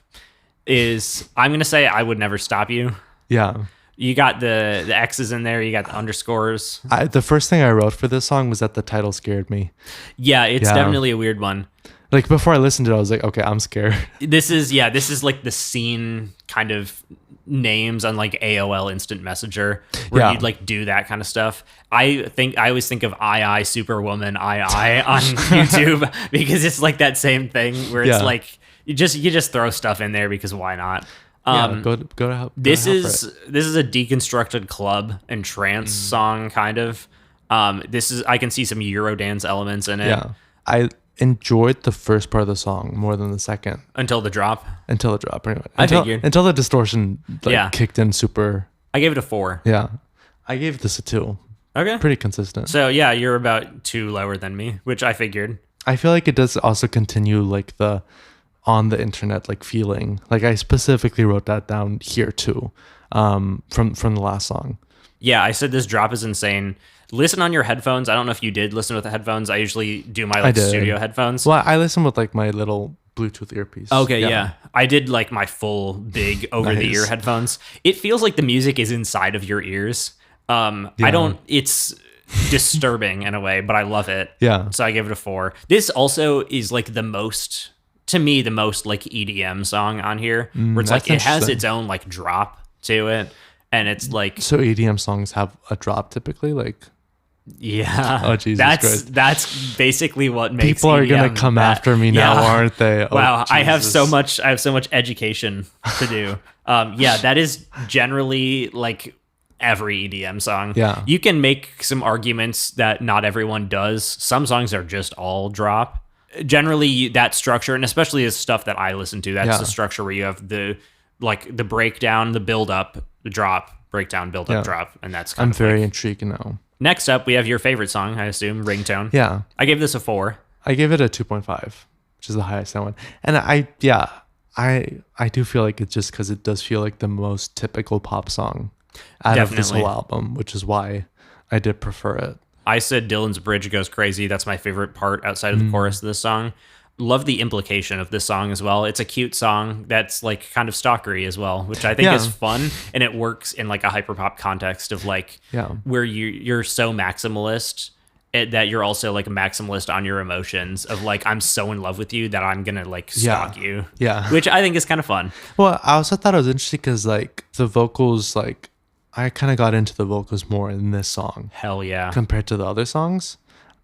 is, I'm going to say I Would Never Stop You. Yeah. You got the X's in there. You got the underscores. The first thing I wrote for this song was that the title scared me. Yeah, it's definitely a weird one. Like, before I listened to it, I was like, okay, I'm scared. This is like the scene kind of names on like AOL Instant Messenger where you'd like do that kind of stuff. I always think of I Superwoman I on YouTube because it's like that same thing where it's like you just throw stuff in there because why not? Go to help. This is a deconstructed club and trance song kind of. I can see some Eurodance elements in it. Yeah. I enjoyed the first part of the song more than the second. Until the drop, anyway. I figured. Until the distortion kicked in super. I gave it a 4. Yeah. I gave this a 2. Okay. Pretty consistent. So yeah, you're about 2 lower than me, which I figured. I feel like it does also continue like the on the internet like feeling. Like I specifically wrote that down here too, from the last song. Yeah, I said this drop is insane. Listen on your headphones. I don't know if you did listen with the headphones. I usually do my studio headphones. Well, I listen with like my little Bluetooth earpiece. Okay, yeah. I did like my full big over-the-ear headphones. It feels like the music is inside of your ears. It's disturbing in a way, but I love it. Yeah. So I give it a 4. This also is like the most like EDM song on here, where it's like it has its own like drop to it. And it's like... So EDM songs have a drop typically? Like... Yeah. Oh, Jesus Christ. That's basically what makes people are EDM gonna come after me now, aren't they? Oh, wow, Jesus. I have so much education to do. That is generally like every EDM song. Yeah. You can make some arguments that not everyone does. Some songs are just all drop. Generally that structure, and especially the stuff that I listen to, that's the structure where you have the breakdown, the build up, the drop, breakdown, build up, drop, and that's kind of very intrigued now. Next up, we have your favorite song, I assume, Ringtone. Yeah. I gave this a 4. I gave it a 2.5, which is the highest I went. And I do feel like it's just because it does feel like the most typical pop song out of this whole album, which is why I did prefer it. I said Dylan's bridge goes crazy. That's my favorite part outside of the chorus of this song. Love the implication of this song as well. It's a cute song that's like kind of stalkery as well, which I think is fun, and it works in like a hyperpop context of like where you're so maximalist that you're also like a maximalist on your emotions of like, I'm so in love with you that I'm gonna like stalk you, which I think is kind of fun. Well, I also thought it was interesting because like the vocals, like I kind of got into the vocals more in this song. Hell yeah, compared to the other songs.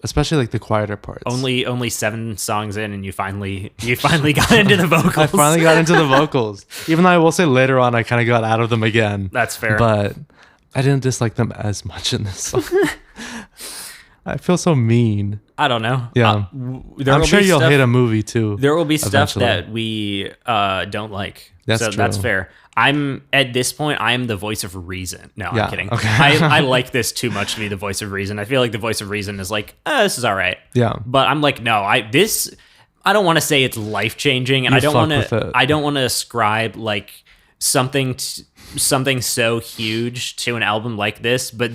Especially like the quieter parts. Only 7 songs in, and you finally got into the vocals. I finally got into the vocals. Even though I will say later on, I kind of got out of them again. That's fair. But I didn't dislike them as much in this song. I feel so mean. I don't know. Yeah, I'm sure you'll hate a movie too. There will be stuff that we don't like. That's true. That's fair. At this point, I am the voice of reason. No, I'm kidding. Okay. I like this too much to be the voice of reason. I feel like the voice of reason is like, this is all right. Yeah. But I'm like, no, I don't want to say it's life changing, and I don't want to ascribe like something so huge to an album like this. But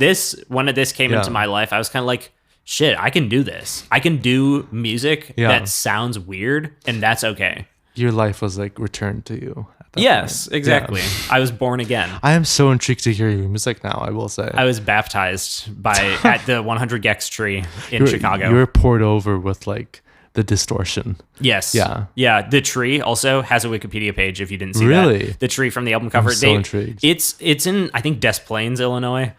when this came into my life, I was kind of like, shit, I can do this. I can do music that sounds weird, and that's okay. Your life was like returned to you. Yes, exactly. Yeah. I was born again. I am so intrigued to hear your music now, I will say. I was baptized at the 100 gecs tree in Chicago. You were poured over with like the distortion. Yes. Yeah. Yeah. The tree also has a Wikipedia page if you didn't see really? that. The tree from the album cover. I'm so intrigued. It's in, I think, Des Plaines, Illinois.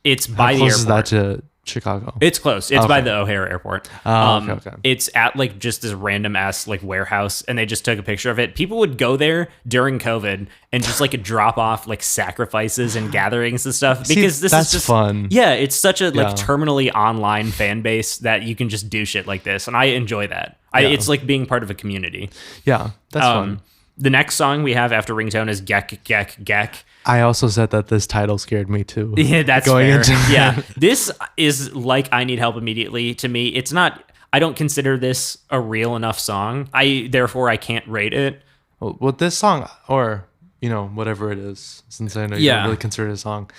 It's by the airport. How close is that to Chicago? It's close. It's by the O'Hare Airport. Okay. It's at like just this random ass like warehouse, and they just took a picture of it. People would go there during COVID and just like drop off like sacrifices and gatherings and stuff because that's just fun. Yeah, it's such a like terminally online fan base that you can just do shit like this, and I enjoy that. It's like being part of a community. Yeah, that's fun. The next song we have after Ringtone is Gek Gek Gek. I also said that this title scared me too. Yeah, that's fair. Yeah, this is like I Need Help Immediately to me. It's not. I don't consider this a real enough song. Therefore I can't rate it. Well, this song, or whatever it is, since I know you don't really consider it a song.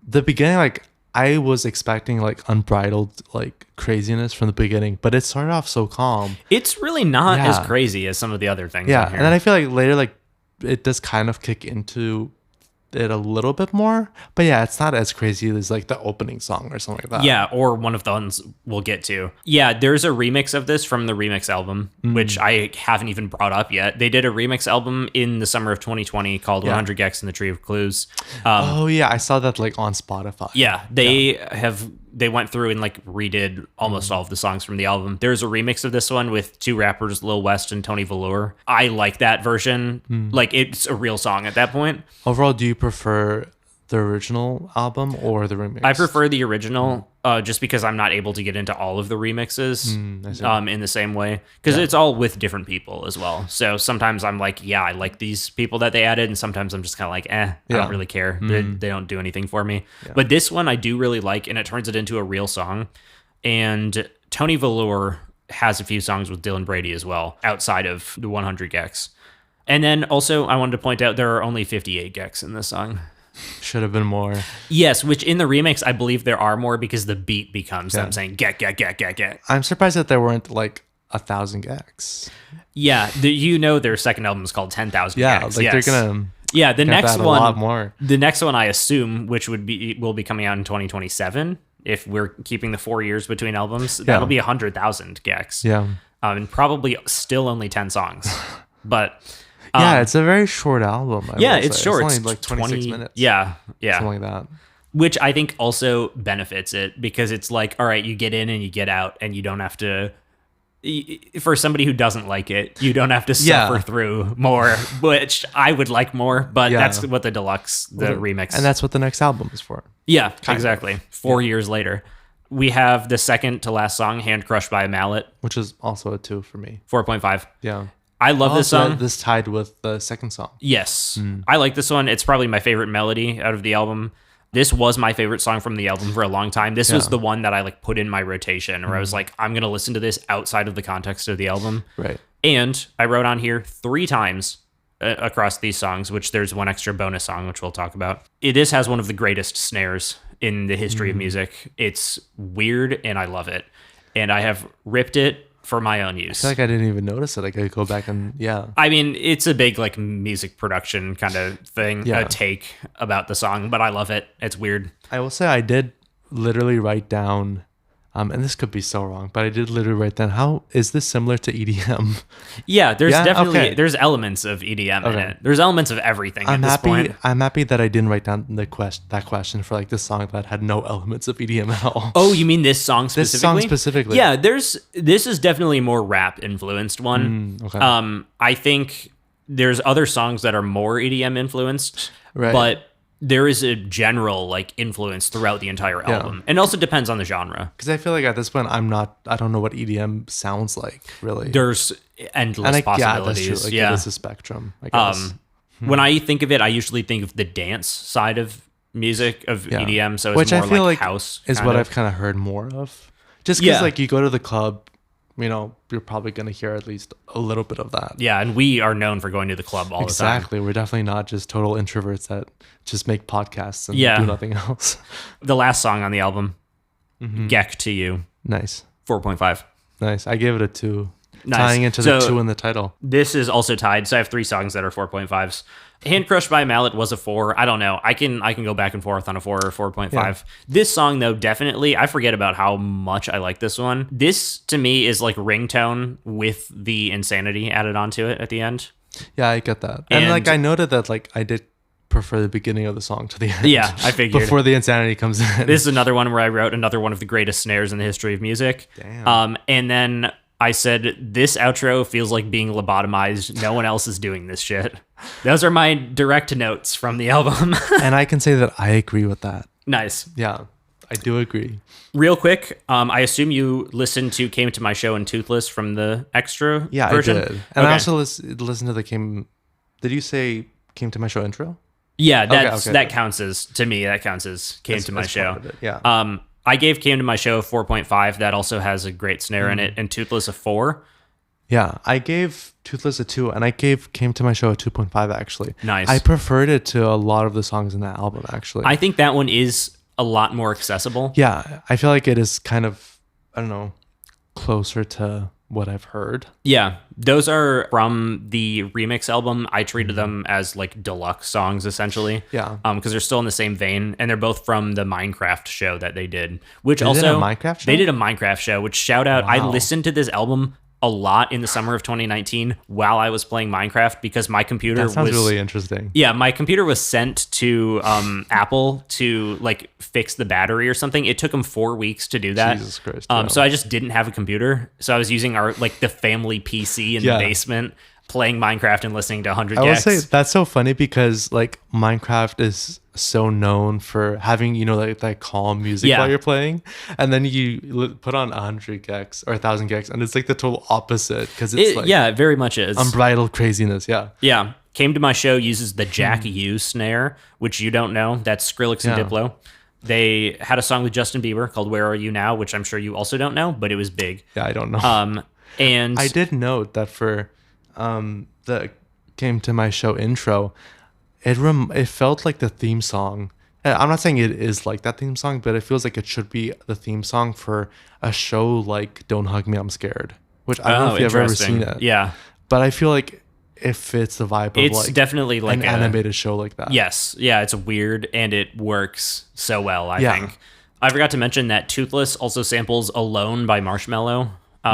The beginning, like I was expecting like unbridled like craziness from the beginning, but it started off so calm. It's really not as crazy as some of the other things. Yeah, and then I feel like later, like it does kind of kick into it a little bit more, but yeah, it's not as crazy as like the opening song or something like that. Yeah, or one of the ones we'll get to. Yeah, there's a remix of this from the remix album, which I haven't even brought up yet. They did a remix album in the summer of 2020 called 100 gecs and the Tree of Clues. Oh yeah, I saw that like on Spotify. Yeah, they went through and like redid almost all of the songs from the album. There's a remix of this one with 2 rappers, Lil West and Tony Velour. I like that version. Like it's a real song at that point. Overall, do you prefer the original album or the remix? I prefer the original just because I'm not able to get into all of the remixes in the same way because it's all with different people as well. So sometimes I'm like, yeah, I like these people that they added, and sometimes I'm just kind of like, I don't really care. They don't do anything for me. Yeah. But this one I do really like, and it turns it into a real song. And Tony Velour has a few songs with Dylan Brady as well outside of the 100 gecs. And then also I wanted to point out there are only 58 gecs in this song. Should have been more. Yes, which in the remix, I believe there are more because the beat becomes them saying get, get, get, get, get. I'm surprised that there weren't like 1,000 gecs. Yeah, their second album is called 10,000 gecs. Like they're gonna. Yeah, the next one. A lot more. The next one, I assume, which will be coming out in 2027, if we're keeping the 4 years between albums, that'll be 100,000 gecs. Yeah, and probably still only 10 songs, but. Yeah, it's a very short album. It's short. It's only like 26 minutes. Yeah. Something like that. Which I think also benefits it because it's like, all right, you get in and you get out and you don't have to, for somebody who doesn't like it, you don't have to suffer through more, which I would like more, but that's what the remix. And that's what the next album is for. Yeah, exactly. 4 years later. We have the second to last song, Hand Crushed by a Mallet. Which is also a 2 for me. 4.5. Yeah. I love this song. This tied with the second song. Yes. I like this one. It's probably my favorite melody out of the album. This was my favorite song from the album for a long time. This was the one that I like put in my rotation where I was like, I'm going to listen to this outside of the context of the album. Right. And I wrote on here 3 times across these songs, which there's one extra bonus song, which we'll talk about. This has one of the greatest snares in the history of music. It's weird and I love it. And I have ripped it for my own use. I feel like I didn't even notice it. I could go back and I mean, it's a big like music production kind of thing, a take about the song, but I love it. It's weird. I will say I did literally write down, and this could be so wrong, but I did literally write down, how is this similar to EDM? Yeah, there's definitely there's elements of EDM in it. There's elements of everything at this point. I'm happy that I didn't write down that question for like this song that had no elements of EDM at all. Oh, you mean this song specifically? This song specifically. Yeah, this is definitely a more rap influenced one. Okay. I think there's other songs that are more EDM influenced, but there is a general like influence throughout the entire album, and also depends on the genre. Because I feel like at this point, I don't know what EDM sounds like really. There's endless possibilities. Yeah, that's true. Like, it is a spectrum, I guess. When I think of it, I usually think of the dance side of music of EDM. So it's which more I feel like house is what I've kind of heard more of. Just because like you go to the club, you know, you're probably going to hear at least a little bit of that. Yeah, and we are known for going to the club all the time. Exactly. We're definitely not just total introverts that just make podcasts and do nothing else. The last song on the album, Gec to You. Nice. 4.5. Nice. I gave it a 2. Nice. Tying into the 2 in the title. This is also tied. So I have 3 songs that are 4.5s. Hand Crushed by a Mallet was a 4. I don't know. I can go back and forth on a 4 or 4.5. Yeah. This song, though, definitely, I forget about how much I like this one. This, to me, is like ringtone with the insanity added onto it at the end. Yeah, I get that. And like, I noted that like I did prefer the beginning of the song to the end. Yeah, I figured. Before the insanity comes in. This is another one where I wrote another one of the greatest snares in the history of music. Damn. And then I said, this outro feels like being lobotomized. No one else is doing this shit. Those are my direct notes from the album. And I can say that I agree with that. Nice. Yeah, I do agree. Real quick, I assume you listened to Came to My Show and Toothless from the extra version? I did. And I also listened to the Did you say Came to My Show intro? Yeah, that counts as, to me, that counts as Came to My Show. Yeah. I gave Came to My Show 4.5. That also has a great snare in it, and Toothless a 4. Yeah, I gave Toothless a 2, and I gave Came to My Show a 2.5, actually. Nice. I preferred it to a lot of the songs in that album, actually. I think that one is a lot more accessible. Yeah, I feel like it is kind of, I don't know, closer to what I've heard. Yeah, those are from the remix album. I treated them as like deluxe songs, essentially. Yeah. Because they're still in the same vein, and they're both from the Minecraft show that they did. Which they also did a Minecraft show? They did a Minecraft show. Which shout out! Wow. I listened to this album a lot in the summer of 2019 while I was playing Minecraft because my computer that sounds really interesting. Yeah, my computer was sent to Apple to like fix the battery or something. It took them 4 weeks to do that. Jesus Christ. So I just didn't have a computer. So I was using our like the family PC in the basement, playing Minecraft and listening to 100 gecs. I would say that's so funny because like Minecraft is so known for having, you know, like that calm music while you're playing, and then you put on 100 gecs or 1,000 gecs and it's like the total opposite because it's like, it very much is unbridled craziness. Yeah. Came to My Show uses the Jack U snare, which you don't know. That's Skrillex and Diplo. They had a song with Justin Bieber called Where Are You Now, which I'm sure you also don't know, but it was big. Yeah, I don't know. And I did note that for the Came to My Show intro, it felt like the theme song. I'm not saying it is like that theme song, but it feels like it should be the theme song for a show like Don't Hug Me, I'm Scared, which I don't know if you've ever seen it. Yeah. But I feel like it fits the vibe of it's definitely like an animated show like that. Yes. Yeah, it's weird and it works so well, I think. I forgot to mention that Toothless also samples Alone by Marshmello.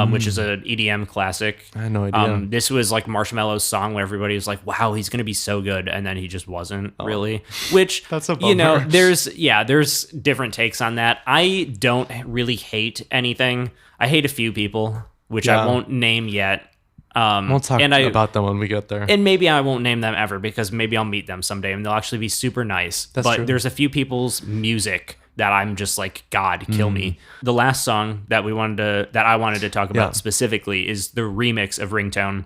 Which is an EDM classic. I had no idea. This was like Marshmello's song where everybody was like, wow, he's going to be so good. And then he just wasn't really, which, that's a bummer. You know, there's different takes on that. I don't really hate anything. I hate a few people, which I won't name yet. We'll talk about them when we get there. And maybe I won't name them ever because maybe I'll meet them someday and they'll actually be super nice. That's true. There's a few people's music that I'm just like, God, kill me. The last song that I wanted to talk about specifically is the remix of Ringtone,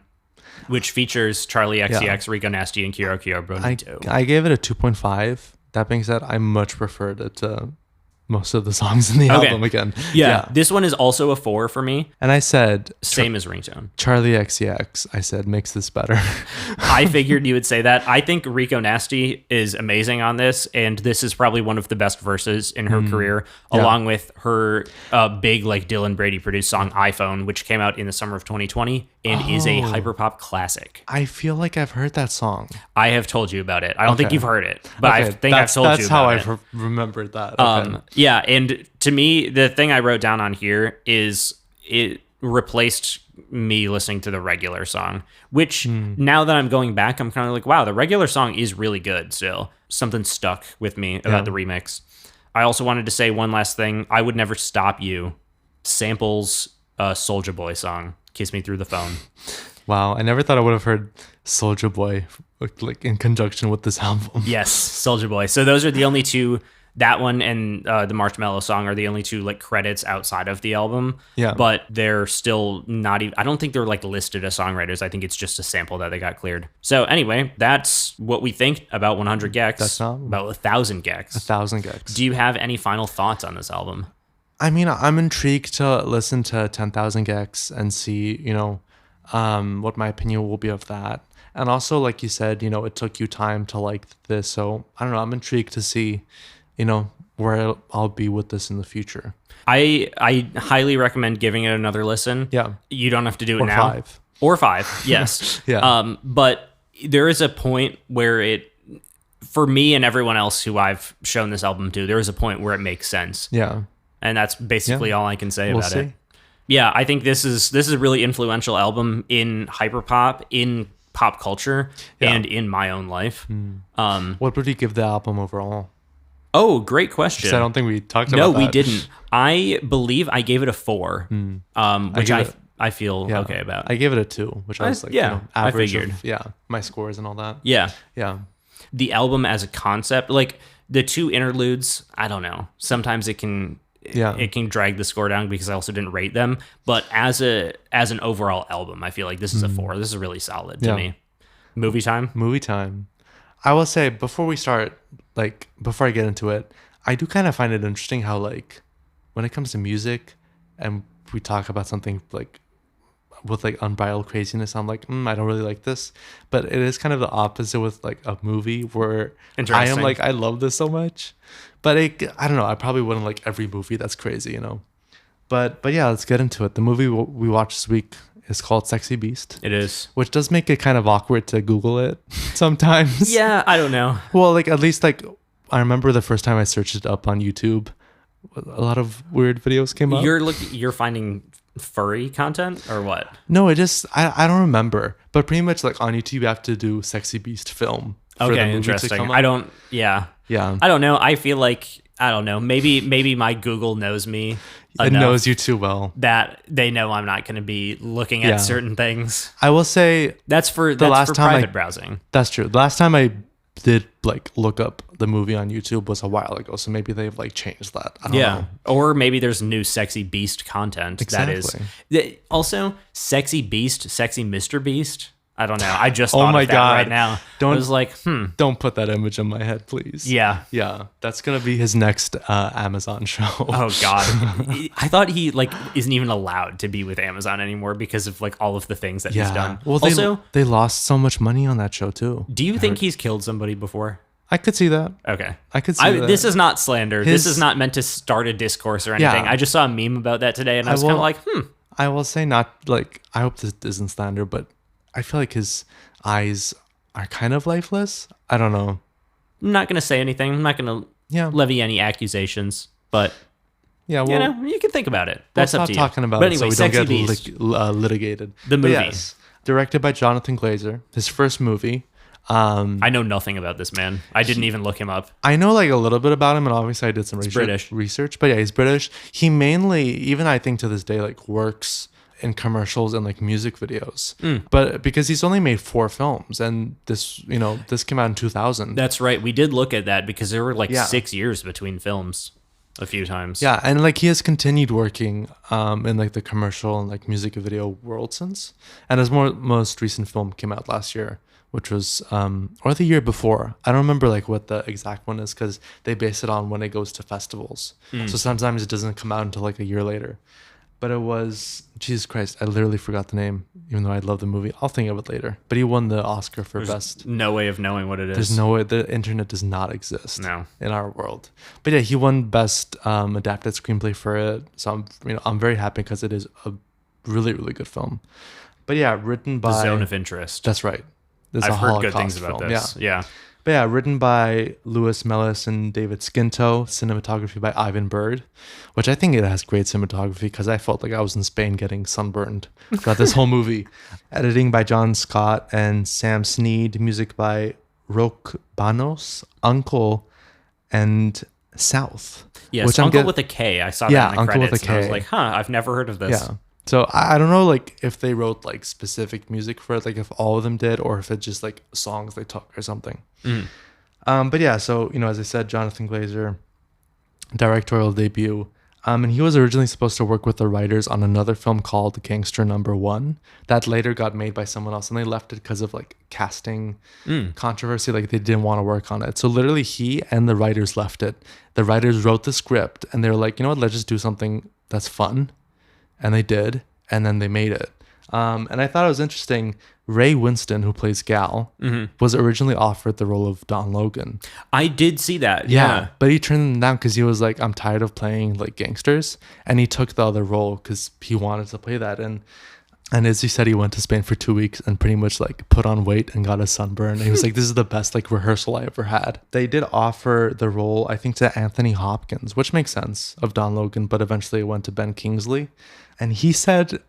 which features Charlie XCX, Rico Nasty, and Kiro Bonito. I gave it a 2.5. That being said, I much preferred it to most of the songs in the album again. Yeah, this one is also a 4 for me. And I said... Same as Ringtone. Charlie XCX, I said, makes this better. I figured you would say that. I think Rico Nasty is amazing on this, and this is probably one of the best verses in her career, along with her big, like, Dylan Brady-produced song, iPhone, which came out in the summer of 2020, and is a hyperpop classic. I feel like I've heard that song. I have told you about it. I don't think you've heard it, but I think I've told you about it. That's how I've remembered that. Okay. Yeah, and to me, the thing I wrote down on here is it replaced me listening to the regular song, which now that I'm going back, I'm kind of like, wow, the regular song is really good still. Something stuck with me about the remix. I also wanted to say one last thing. I Would Never Stop You samples Soulja Boy song, Kiss Me Through the Phone. Wow, I never thought I would have heard Soulja Boy like in conjunction with this album. Yes, Soulja Boy. So those are the only two. That one and the Marshmallow song are the only two like credits outside of the album. Yeah. But they're still not even, I don't think they're like listed as songwriters. I think it's just a sample that they got cleared. So anyway, that's what we think about 100 gecs. That's not about 1,000 gecs. 1,000 gecs. Do you have any final thoughts on this album? I mean, I'm intrigued to listen to 10,000 gecs and see, you know, what my opinion will be of that. And also, like you said, you know, it took you time to like this. So I don't know. I'm intrigued to see, you know, where I'll be with this in the future. I highly recommend giving it another listen. Yeah. You don't have to do it now. Or 5, yes. Yeah. But there is a point where it, for me and everyone else who I've shown this album to, there is a point where it makes sense. Yeah. And that's basically all I can say about it. Yeah, I think this is a really influential album in hyperpop, in pop culture, and in my own life. What would you give the album overall? Oh, great question. I don't think we talked about that. No, we didn't. I believe I gave it a 4, which I feel okay about. I gave it a 2, which I was like, you know, average I figured. My scores and all that. Yeah. Yeah. The album as a concept, like the 2 interludes, I don't know. Sometimes it can drag the score down because I also didn't rate them. But as an overall album, I feel like this is a 4. This is really solid to me. Movie time? Movie time. I will say, before I get into it, I do kind of find it interesting how, like, when it comes to music and we talk about something like with like unbridled craziness, I'm like, I don't really like this. But it is kind of the opposite with like a movie where I am like, I love this so much. But I don't know, I probably wouldn't like every movie that's crazy, you know. But yeah, let's get into it. The movie we watched this week is called Sexy Beast. It is. Which does make it kind of awkward to Google it sometimes. Yeah, I don't know. Well, like at least like I remember the first time I searched it up on YouTube, a lot of weird videos came up. You're finding furry content or what? No, it just I don't remember. But pretty much like on YouTube you have to do Sexy Beast film. Okay, interesting. I don't I don't know. I feel like I don't know. Maybe my Google knows me. It knows you too well. That they know I'm not going to be looking at certain things. I will say that's for private browsing. That's true. The last time I did like look up the movie on YouTube was a while ago, so maybe they've like changed that. I don't know. Or maybe there's new Sexy Beast content. Exactly. That is also Sexy Beast, Sexy Mr. Beast. I don't know. I just thought of that right now. I was like, Don't put that image in my head, please. Yeah. Yeah. That's going to be his next Amazon show. Oh, God. I thought he like isn't even allowed to be with Amazon anymore because of like all of the things that he's done. Well, they lost so much money on that show, too. Do you think he's killed somebody before? I could see that. Okay. I could see that. This is not slander. This is not meant to start a discourse or anything. I just saw a meme about that today, and I was kind of like, I will say not like, I hope this isn't slander, but I feel like his eyes are kind of lifeless. I don't know. I'm not going to say anything. I'm not going to levy any accusations, but you know, you can think about it. That's up to you. Talking about it so we don't get litigated. The movie. Yes, directed by Jonathan Glazer, his first movie. I know nothing about this man. I didn't even look him up. I know like a little bit about him, and obviously I did some research. But yeah, he's British. He mainly, even I think to this day, like works in commercials and like music videos, but because he's only made 4 films, and this came out in 2000. That's right. We did look at that because there were like 6 years between films a few times. Yeah, and like he has continued working in like the commercial and like music video world since, and his most recent film came out last year, which was or the year before. I don't remember like what the exact one is because they base it on when it goes to festivals. So sometimes it doesn't come out until like a year later. But it was, Jesus Christ, I literally forgot the name, even though I love the movie. I'll think of it later. But he won the Oscar for best. No way of knowing what it is. There's no way. The internet does not exist in our world. But yeah, he won best adapted screenplay for it. So I'm very happy because it is a really, really good film. But yeah, written by... The Zone of Interest. That's right. I've heard good things about this. Yeah. But yeah, written by Louis Mellis and David Scinto, cinematography by Ivan Bird, which I think it has great cinematography because I felt like I was in Spain getting sunburned throughout this whole movie. Editing by John Scott and Sam Sneed, music by Roque Banos, Uncle, and South. Yes, which Uncle with a K. I saw that in the Uncle credits. With a K. And I was like, I've never heard of this. Yeah. So I don't know like if they wrote like specific music for it, like if all of them did, or if it's just like songs they took or something. But yeah, so as I said, Jonathan Glazer, directorial debut. And he was originally supposed to work with the writers on another film called Gangster Number One that later got made by someone else, and they left it because of like casting controversy. Like they didn't want to work on it. So literally he and the writers left it. The writers wrote the script and they were like, you know what, let's just do something that's fun. And they did, and then they made it. And I thought it was interesting. Ray Winston, who plays Gal, was originally offered the role of Don Logan. I did see that. Yeah. But he turned it down because he was like, I'm tired of playing like gangsters. And he took the other role because he wanted to play that. And as he said, he went to Spain for 2 weeks and pretty much like put on weight and got a sunburn. And he was like, this is the best like rehearsal I ever had. They did offer the role, I think, to Anthony Hopkins, which makes sense, of Don Logan, but eventually it went to Ben Kingsley. And he said,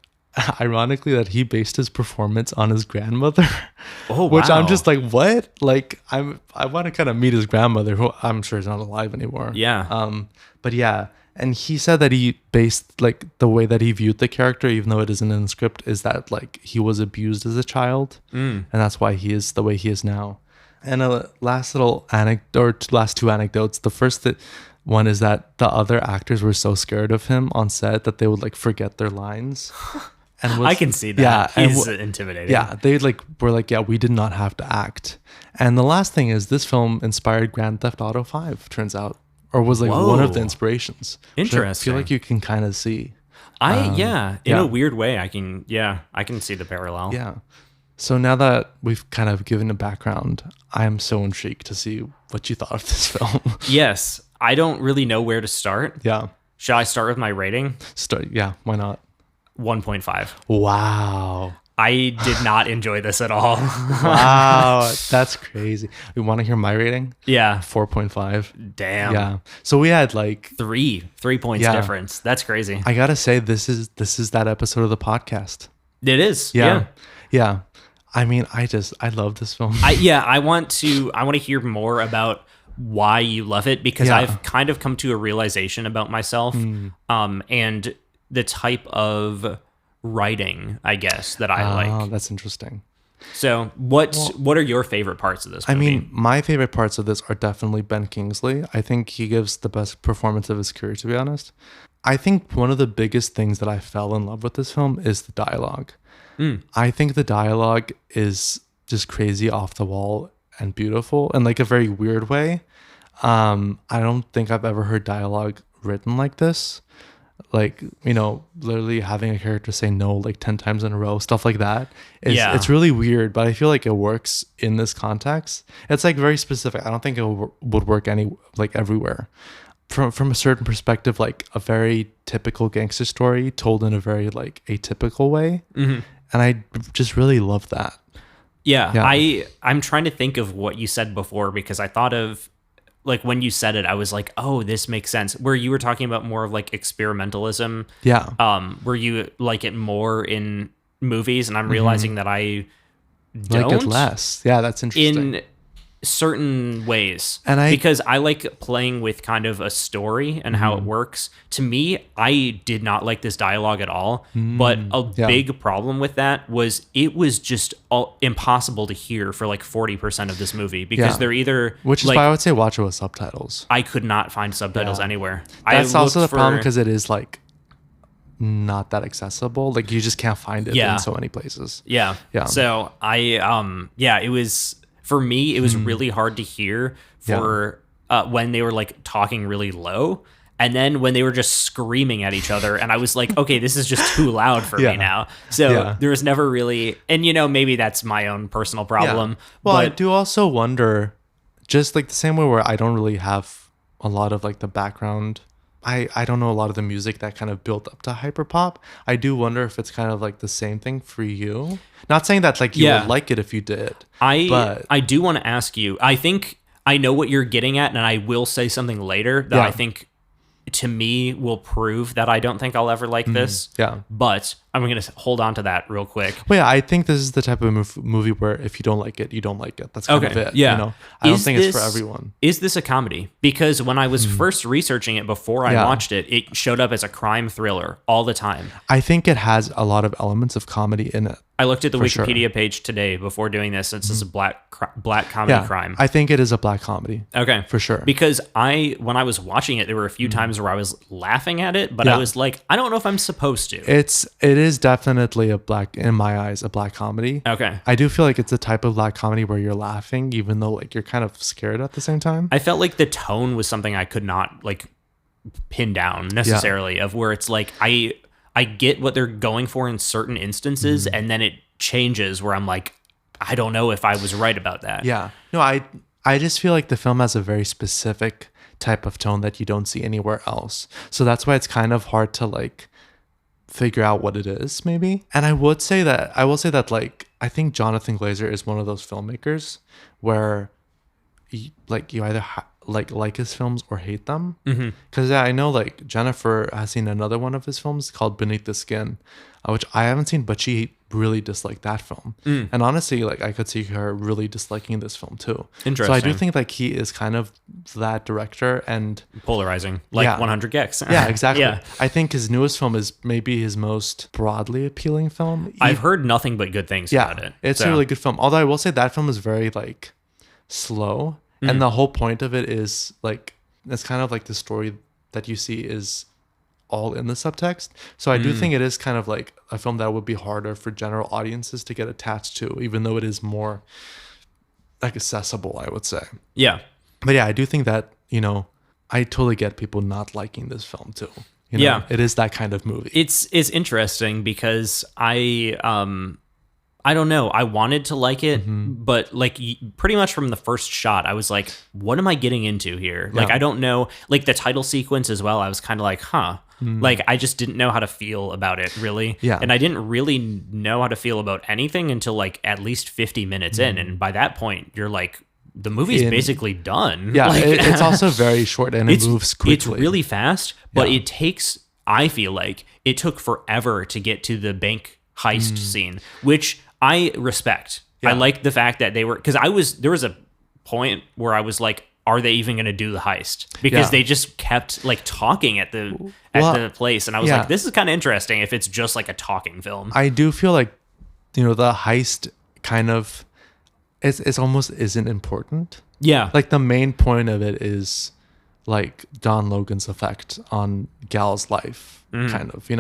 ironically, that he based his performance on his grandmother. Oh, wow. Which I'm just like, what? Like, I want to kind of meet his grandmother, who I'm sure is not alive anymore. Yeah. But yeah. And he said that he based like the way that he viewed the character, even though it isn't in the script, is that like he was abused as a child. And that's why he is the way he is now. And a last little anecdote, or last two anecdotes. The first one is that the other actors were so scared of him on set that they would like forget their lines. And I can see that. Yeah, he's intimidating. Yeah, they were like, yeah, we did not have to act. And the last thing is this film inspired Grand Theft Auto 5, turns out, or was like one of the inspirations. Interesting. I feel like you can kind of see. In a weird way, I can see the parallel. Yeah. So now that we've kind of given a background, I am so intrigued to see what you thought of this film. Yes. I don't really know where to start. Yeah. Shall I start with my rating? Yeah, why not? 1.5. Wow. I did not enjoy this at all. Wow, that's crazy. You want to hear my rating? Yeah. 4.5. Damn. Yeah. So we had like 3 points difference. That's crazy. I gotta say, this is that episode of the podcast. It is. Yeah. I mean, I love this film. I want to hear more about why you love it, because I've kind of come to a realization about myself, and the type of writing, I guess, that I like. Oh, that's interesting. So what are your favorite parts of this movie? I mean, my favorite parts of this are definitely Ben Kingsley. I think he gives the best performance of his career, to be honest. I think one of the biggest things that I fell in love with this film is the dialogue. I think the dialogue is just crazy, off the wall, and beautiful in like a very weird way. I don't think I've ever heard dialogue written like this. Like, literally having a character say no like 10 times in a row, stuff like that. It's really weird, but I feel like it works in this context. It's like very specific. I don't think it would work everywhere. From a certain perspective, like a very typical gangster story told in a very like atypical way. And I just really love that. Yeah. I'm trying to think of what you said before, because I thought of, like, when you said it, I was like, oh, this makes sense. Where you were talking about more of like experimentalism. Yeah. Where you like it more in movies, and I'm realizing that I don't. Like it less. Yeah, that's interesting. In certain ways. Because I like playing with kind of a story and how it works. To me, I did not like this dialogue at all. But a big problem with that was it was just impossible to hear for like 40% of this movie, because they're either... Which is why I would say watch it with subtitles. I could not find subtitles anywhere. That's also the problem, because it is like not that accessible. Like you just can't find it in so many places. Yeah. So it was, for me, it was really hard to hear for when they were like talking really low. And then when they were just screaming at each other, and I was like, okay, this is just too loud for me now. So there was never really, and maybe that's my own personal problem. Yeah. Well, but I do also wonder, just like the same way where I don't really have a lot of like the background, I don't know a lot of the music that kind of built up to hyperpop. I do wonder if it's kind of like the same thing for you. Not saying that like you would like it if you did. I do want to ask you, I think I know what you're getting at, and I will say something later that I think to me will prove that I don't think I'll ever like this. Yeah. But I'm going to hold on to that real quick. Well, yeah, I think this is the type of movie where if you don't like it, you don't like it. That's kind of it. Yeah. I don't think it's for everyone. Is this a comedy? Because when I was first researching it before I watched it, it showed up as a crime thriller all the time. I think it has a lot of elements of comedy in it. I looked at the Wikipedia page today before doing this. It's just a black comedy crime. I think it is a black comedy. Okay. For sure. Because when I was watching it, there were a few times where I was laughing at it, but I was like, I don't know if I'm supposed to. It is definitely in my eyes, a black comedy. Okay. I do feel like it's a type of black comedy where you're laughing, even though like you're kind of scared at the same time. I felt like the tone was something I could not like pin down necessarily, of where it's like, I get what they're going for in certain instances, and then it changes where I'm like, I don't know if I was right about that. Yeah. No, I just feel like the film has a very specific type of tone that you don't see anywhere else. So that's why it's kind of hard to like figure out what it is, maybe. And I will say that like I think Jonathan Glazer is one of those filmmakers where you either like his films or hate them. Because I know like Jennifer has seen another one of his films called Beneath the Skin, which I haven't seen, but she really disliked that film. And honestly, like I could see her really disliking this film too. Interesting. So I do think like he is kind of that director and polarizing, like 100 gecs. Yeah, exactly. I think his newest film is maybe his most broadly appealing film. I've heard nothing but good things about it. It's a really good film. Although I will say that film is very like slow. And the whole point of it is like, it's kind of like the story that you see is all in the subtext. So I do think it is kind of like a film that would be harder for general audiences to get attached to, even though it is more like accessible, I would say. Yeah. But yeah, I do think that, I totally get people not liking this film too. It is that kind of movie. It's interesting because I don't know. I wanted to like it, but like pretty much from the first shot, I was like, what am I getting into here? Like, I don't know. Like the title sequence as well, I was kind of like, huh. Like, I just didn't know how to feel about it, really. Yeah. And I didn't really know how to feel about anything until like at least 50 minutes in. And by that point, you're like, the movie's basically done. Yeah, like, it's also very short and it moves quickly. It's really fast, but it takes, I feel like, it took forever to get to the bank heist scene, which I respect. I like the fact that they were, because there was a point where I was like, are they even going to do the heist? Because they just kept like talking at the place. And I was like, this is kind of interesting if it's just like a talking film. I do feel like, the heist kind of, it's almost isn't important. Yeah. Like the main point of it is like Don Logan's effect on Gal's life, kind of,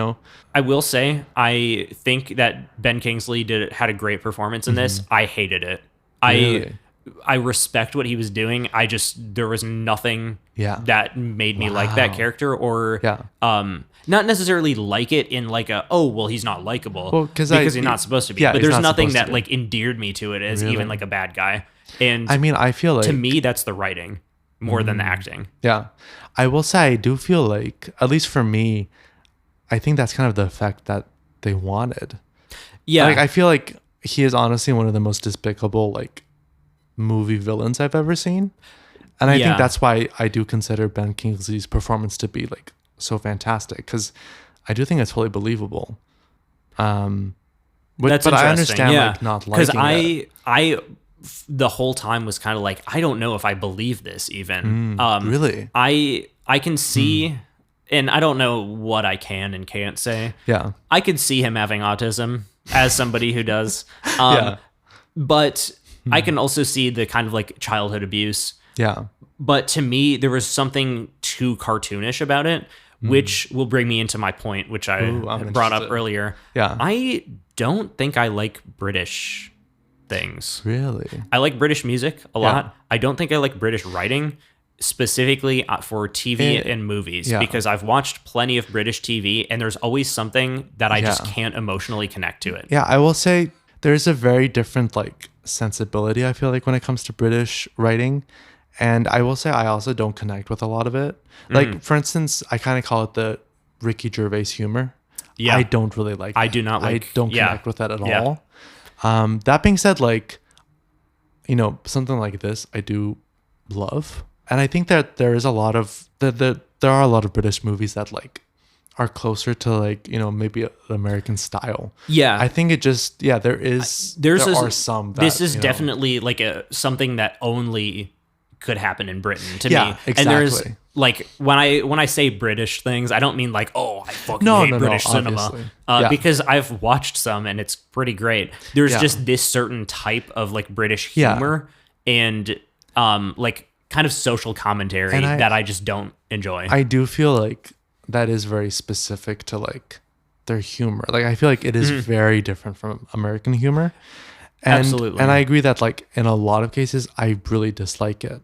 I will say, I think that Ben Kingsley had a great performance in this. I hated it. Really? I respect what he was doing. There was nothing that made me like that character or not necessarily like it in like he's not likable because he's not supposed to be. But there's nothing that like endeared me to it as even like a bad guy. And I mean, I feel like to me, that's the writing more than the acting. Yeah. I will say, I do feel like, at least for me, I think that's kind of the effect that they wanted. Yeah. Like, I feel like he is honestly one of the most despicable, like, movie villains I've ever seen. And I think that's why I do consider Ben Kingsley's performance to be, like, so fantastic. Because I do think it's fully believable. But I understand, like, not liking it. Because the whole time was kind of like, I don't know if I believe this even. Really? I can see... And I don't know what I can and can't say. Yeah. I could see him having autism as somebody who does. But I can also see the kind of like childhood abuse. Yeah. But to me, there was something too cartoonish about it which will bring me into my point, which I brought up earlier. Yeah. I don't think I like British things. Really? I like British music a lot. I don't think I like British writing, specifically for TV and movies, because I've watched plenty of British TV and there's always something that I just can't emotionally connect to it. Yeah, I will say there's a very different like sensibility, I feel like, when it comes to British writing. And I will say I also don't connect with a lot of it. Like, for instance, I kind of call it the Ricky Gervais humor. Yeah. I don't really like that. I do not like. I don't connect with that at all. That being said, like, you know, something like this I do love. And I think that there is a lot of, there are a lot of British movies that, like, are closer to, like, you know, maybe American style. Yeah. I think it just, there are some that, this is definitely like something that only could happen in Britain to me. Exactly. And there's like when I say British things, I don't mean like, oh, I fucking hate British cinema, because I've watched some and it's pretty great. There's just this certain type of like British humor and like kind of social commentary that I just don't enjoy. I do feel like that is very specific to like their humor. Like I feel like it is very different from American humor. Absolutely. And I agree that like in a lot of cases I really dislike it.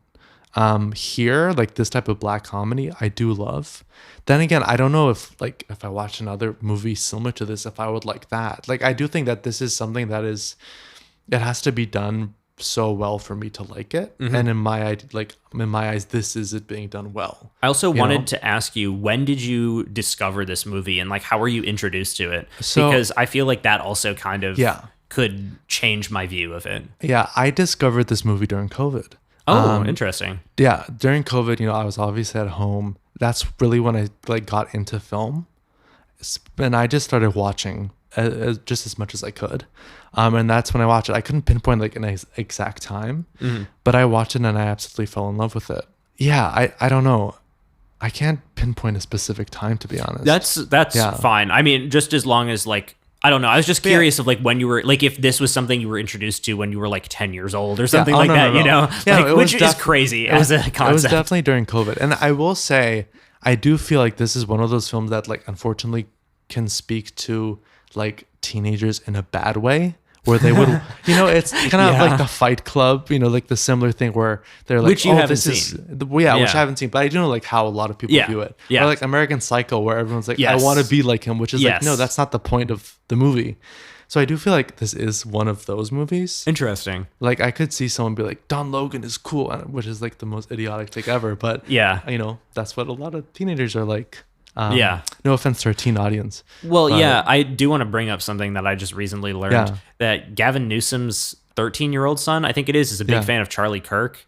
Here, like this type of black comedy I do love. Then again, I don't know if I watch another movie similar to this, if I would like that. Like I do think that this is something that it has to be done so well for me to like it. And in my eyes, this is it being done well. I also wanted to ask you, when did you discover this movie and like how were you introduced to it? Because I feel like that also kind of could change my view of it. Yeah, I discovered this movie during COVID. Oh, interesting. Yeah, during COVID, you know, I was obviously at home. That's really when I like got into film, and I just started watching just as much as I could. And that's when I watched it. I couldn't pinpoint like an exact time, but I watched it and I absolutely fell in love with it. Yeah, I don't know. I can't pinpoint a specific time, to be honest. That's fine. I mean, just as long as like, I don't know. I was just curious of like when you were like, if this was something you were introduced to when you were like 10 years old or something that, you know, like, which is crazy as a concept. It was definitely during COVID. And I will say, I do feel like this is one of those films that like, unfortunately can speak to like teenagers in a bad way, where they would, you know, it's kind of like the Fight Club, you know, like the similar thing where they're like, which you haven't seen. Which I haven't seen, but I do know like how a lot of people view it. Or like American Psycho, where everyone's like, I want to be like him, which is like, no, that's not the point of the movie. So I do feel like this is one of those movies. Interesting. Like I could see someone be like, Don Logan is cool, which is like the most idiotic thing ever. But you know, that's what a lot of teenagers are like. No offense to our teen audience. Well, I do want to bring up something that I just recently learned, that Gavin Newsom's 13-year-old son, I think it is a big fan of Charlie Kirk.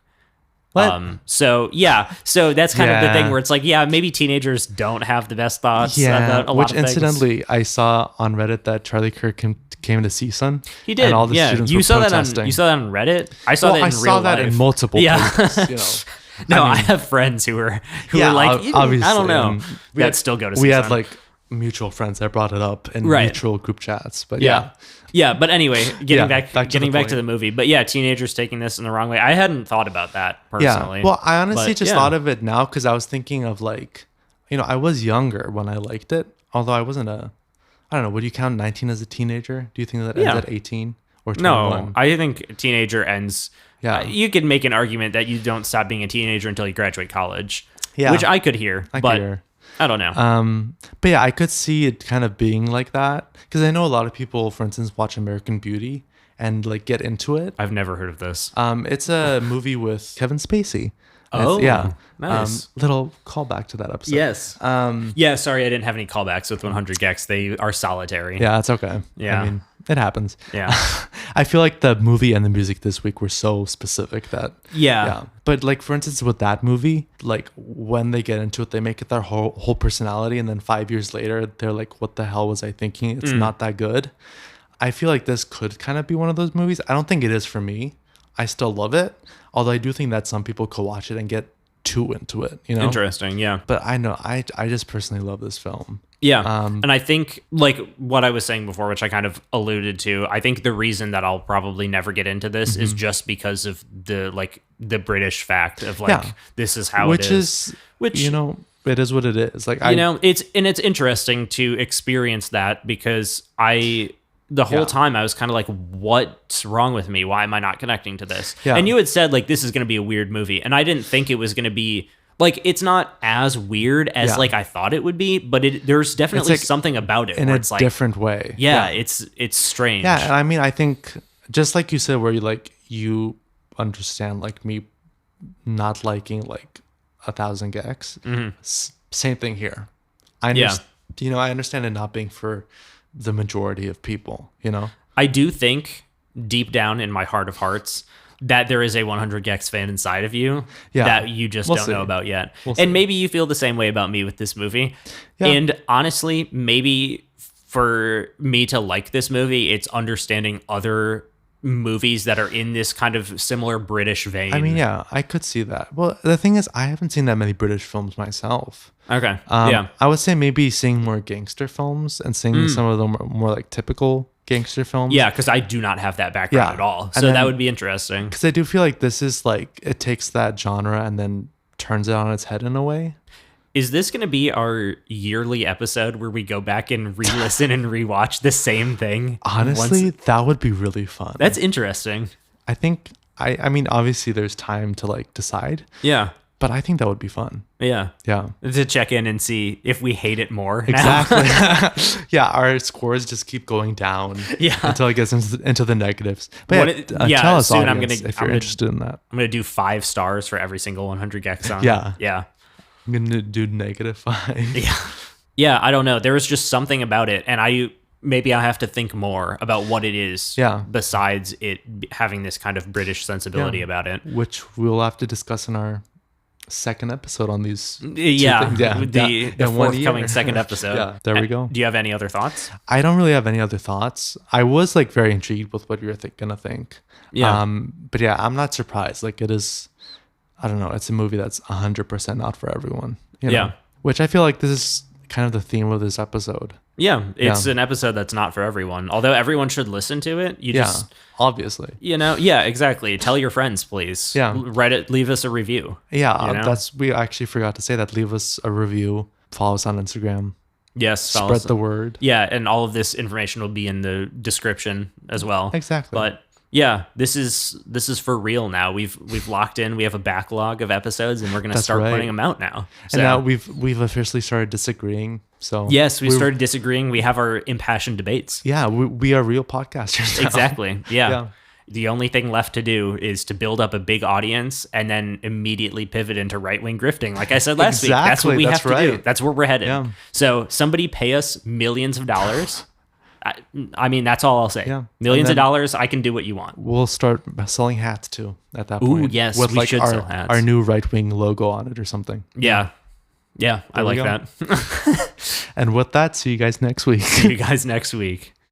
What? So that's kind of the thing where it's like, maybe teenagers don't have the best thoughts about a lot of things. Which incidentally, I saw on Reddit that Charlie Kirk came to CSUN. He did. And all the students you were saw protesting. You saw that on Reddit? I saw that in real life. I saw that in multiple places, you know. No, I have friends who were like, obviously, I don't know. That still go to CSUN. We had like mutual friends that brought it up in mutual group chats. But but anyway, getting back to the movie. But teenagers taking this in the wrong way. I hadn't thought about that personally. Yeah. Well, I honestly just thought of it now because I was thinking of like, you know, I was younger when I liked it. Although I wasn't I don't know, would you count 19 as a teenager? Do you think that ends at 18 or 21? No, I think teenager ends. Yeah. You could make an argument that you don't stop being a teenager until you graduate college. Yeah. Which I could hear. I don't know. But yeah, I could see it kind of being like that. Because I know a lot of people, for instance, watch American Beauty and like get into it. I've never heard of this. It's a movie with Kevin Spacey. Oh, nice. Little callback to that episode. Yes. Sorry, I didn't have any callbacks with 100 gecs. They are solitary. Yeah, it's okay. Yeah. I mean, it happens. Yeah. I feel like the movie and the music this week were so specific that... Yeah. But like, for instance, with that movie, like when they get into it, they make it their whole personality. And then 5 years later, they're like, what the hell was I thinking? It's not that good. I feel like this could kind of be one of those movies. I don't think it is for me. I still love it. Although I do think that some people could watch it and get too into it, you know? Interesting, yeah. But I know, I just personally love this film. Yeah. And I think, like what I was saying before, which I kind of alluded to, I think the reason that I'll probably never get into this is just because of the British fact of like, this is how it is. Which, you know, it is what it is. Like it's interesting to experience that because the whole time I was kind of like, what's wrong with me? Why am I not connecting to this? Yeah. And you had said like, this is going to be a weird movie. And I didn't think it was going to be like, it's not as weird as like I thought it would be, but there's definitely like something about it in where a it's like different way. Yeah, it's strange. Yeah. And I mean, I think just like you said, where you understand like me not liking like 1,000 gecs. Mm-hmm. Same thing here. I understand it not being for the majority of people, I do think deep down in my heart of hearts that there is a 100 gecs fan inside of you that you just don't know about yet. And maybe you feel the same way about me with this movie. Yeah. And honestly, maybe for me to like this movie, it's understanding other movies that are in this kind of similar British vein. I mean, yeah, I could see that. Well, the thing is, I haven't seen that many British films myself. Okay. I would say maybe seeing more gangster films and seeing some of them more like typical gangster films. Yeah, because I do not have that background at all. So that would be interesting. Because I do feel like this is like, it takes that genre and then turns it on its head in a way. Is this going to be our yearly episode where we go back and re-listen and rewatch the same thing? Honestly, that would be really fun. That's interesting. I think, I mean, obviously there's time to like decide. Yeah. But I think that would be fun. Yeah. Yeah. To check in and see if we hate it more. Exactly. Yeah. Our scores just keep going down until it gets into the negatives. But tell us, audience, if you're interested in that. I'm going to do 5 stars for every single 100 gecs on. Yeah. Yeah. I'm going to do -5. Yeah. Yeah. I don't know. There was just something about it. And maybe I have to think more about what it is besides it having this kind of British sensibility about it. Which we'll have to discuss in our second episode on these. The forthcoming second episode. Yeah, there we go. Do you have any other thoughts? I don't really have any other thoughts. I was like very intrigued with what you're gonna think. Yeah. But yeah, I'm not surprised. Like it is, I don't know. It's a movie that's 100% not for everyone. Yeah. Which I feel like this is kind of the theme of this episode. Yeah, it's an episode that's not for everyone. Although everyone should listen to it. Obviously. Yeah, exactly. Tell your friends, please. Yeah. Reddit, leave us a review. Yeah, we actually forgot to say that. Leave us a review. Follow us on Instagram. Yes. Spread the word. Yeah, and all of this information will be in the description as well. Exactly. But yeah, this is for real now. We've locked in. We have a backlog of episodes, and we're gonna start putting them out now. So, and now we've officially started disagreeing. So yes, we started disagreeing. We have our impassioned debates. Yeah, we are real podcasters now. Exactly. Yeah. The only thing left to do is to build up a big audience and then immediately pivot into right-wing grifting. Like I said last week, that's what we have to do. That's where we're headed. Yeah. So somebody pay us millions of dollars. I mean, that's all I'll say. Yeah. Millions of dollars, I can do what you want. We'll start selling hats too at that point. Ooh, yes, we should sell hats. Our new right-wing logo on it or something. Yeah. Yeah, I like that. And with that, see you guys next week. See you guys next week.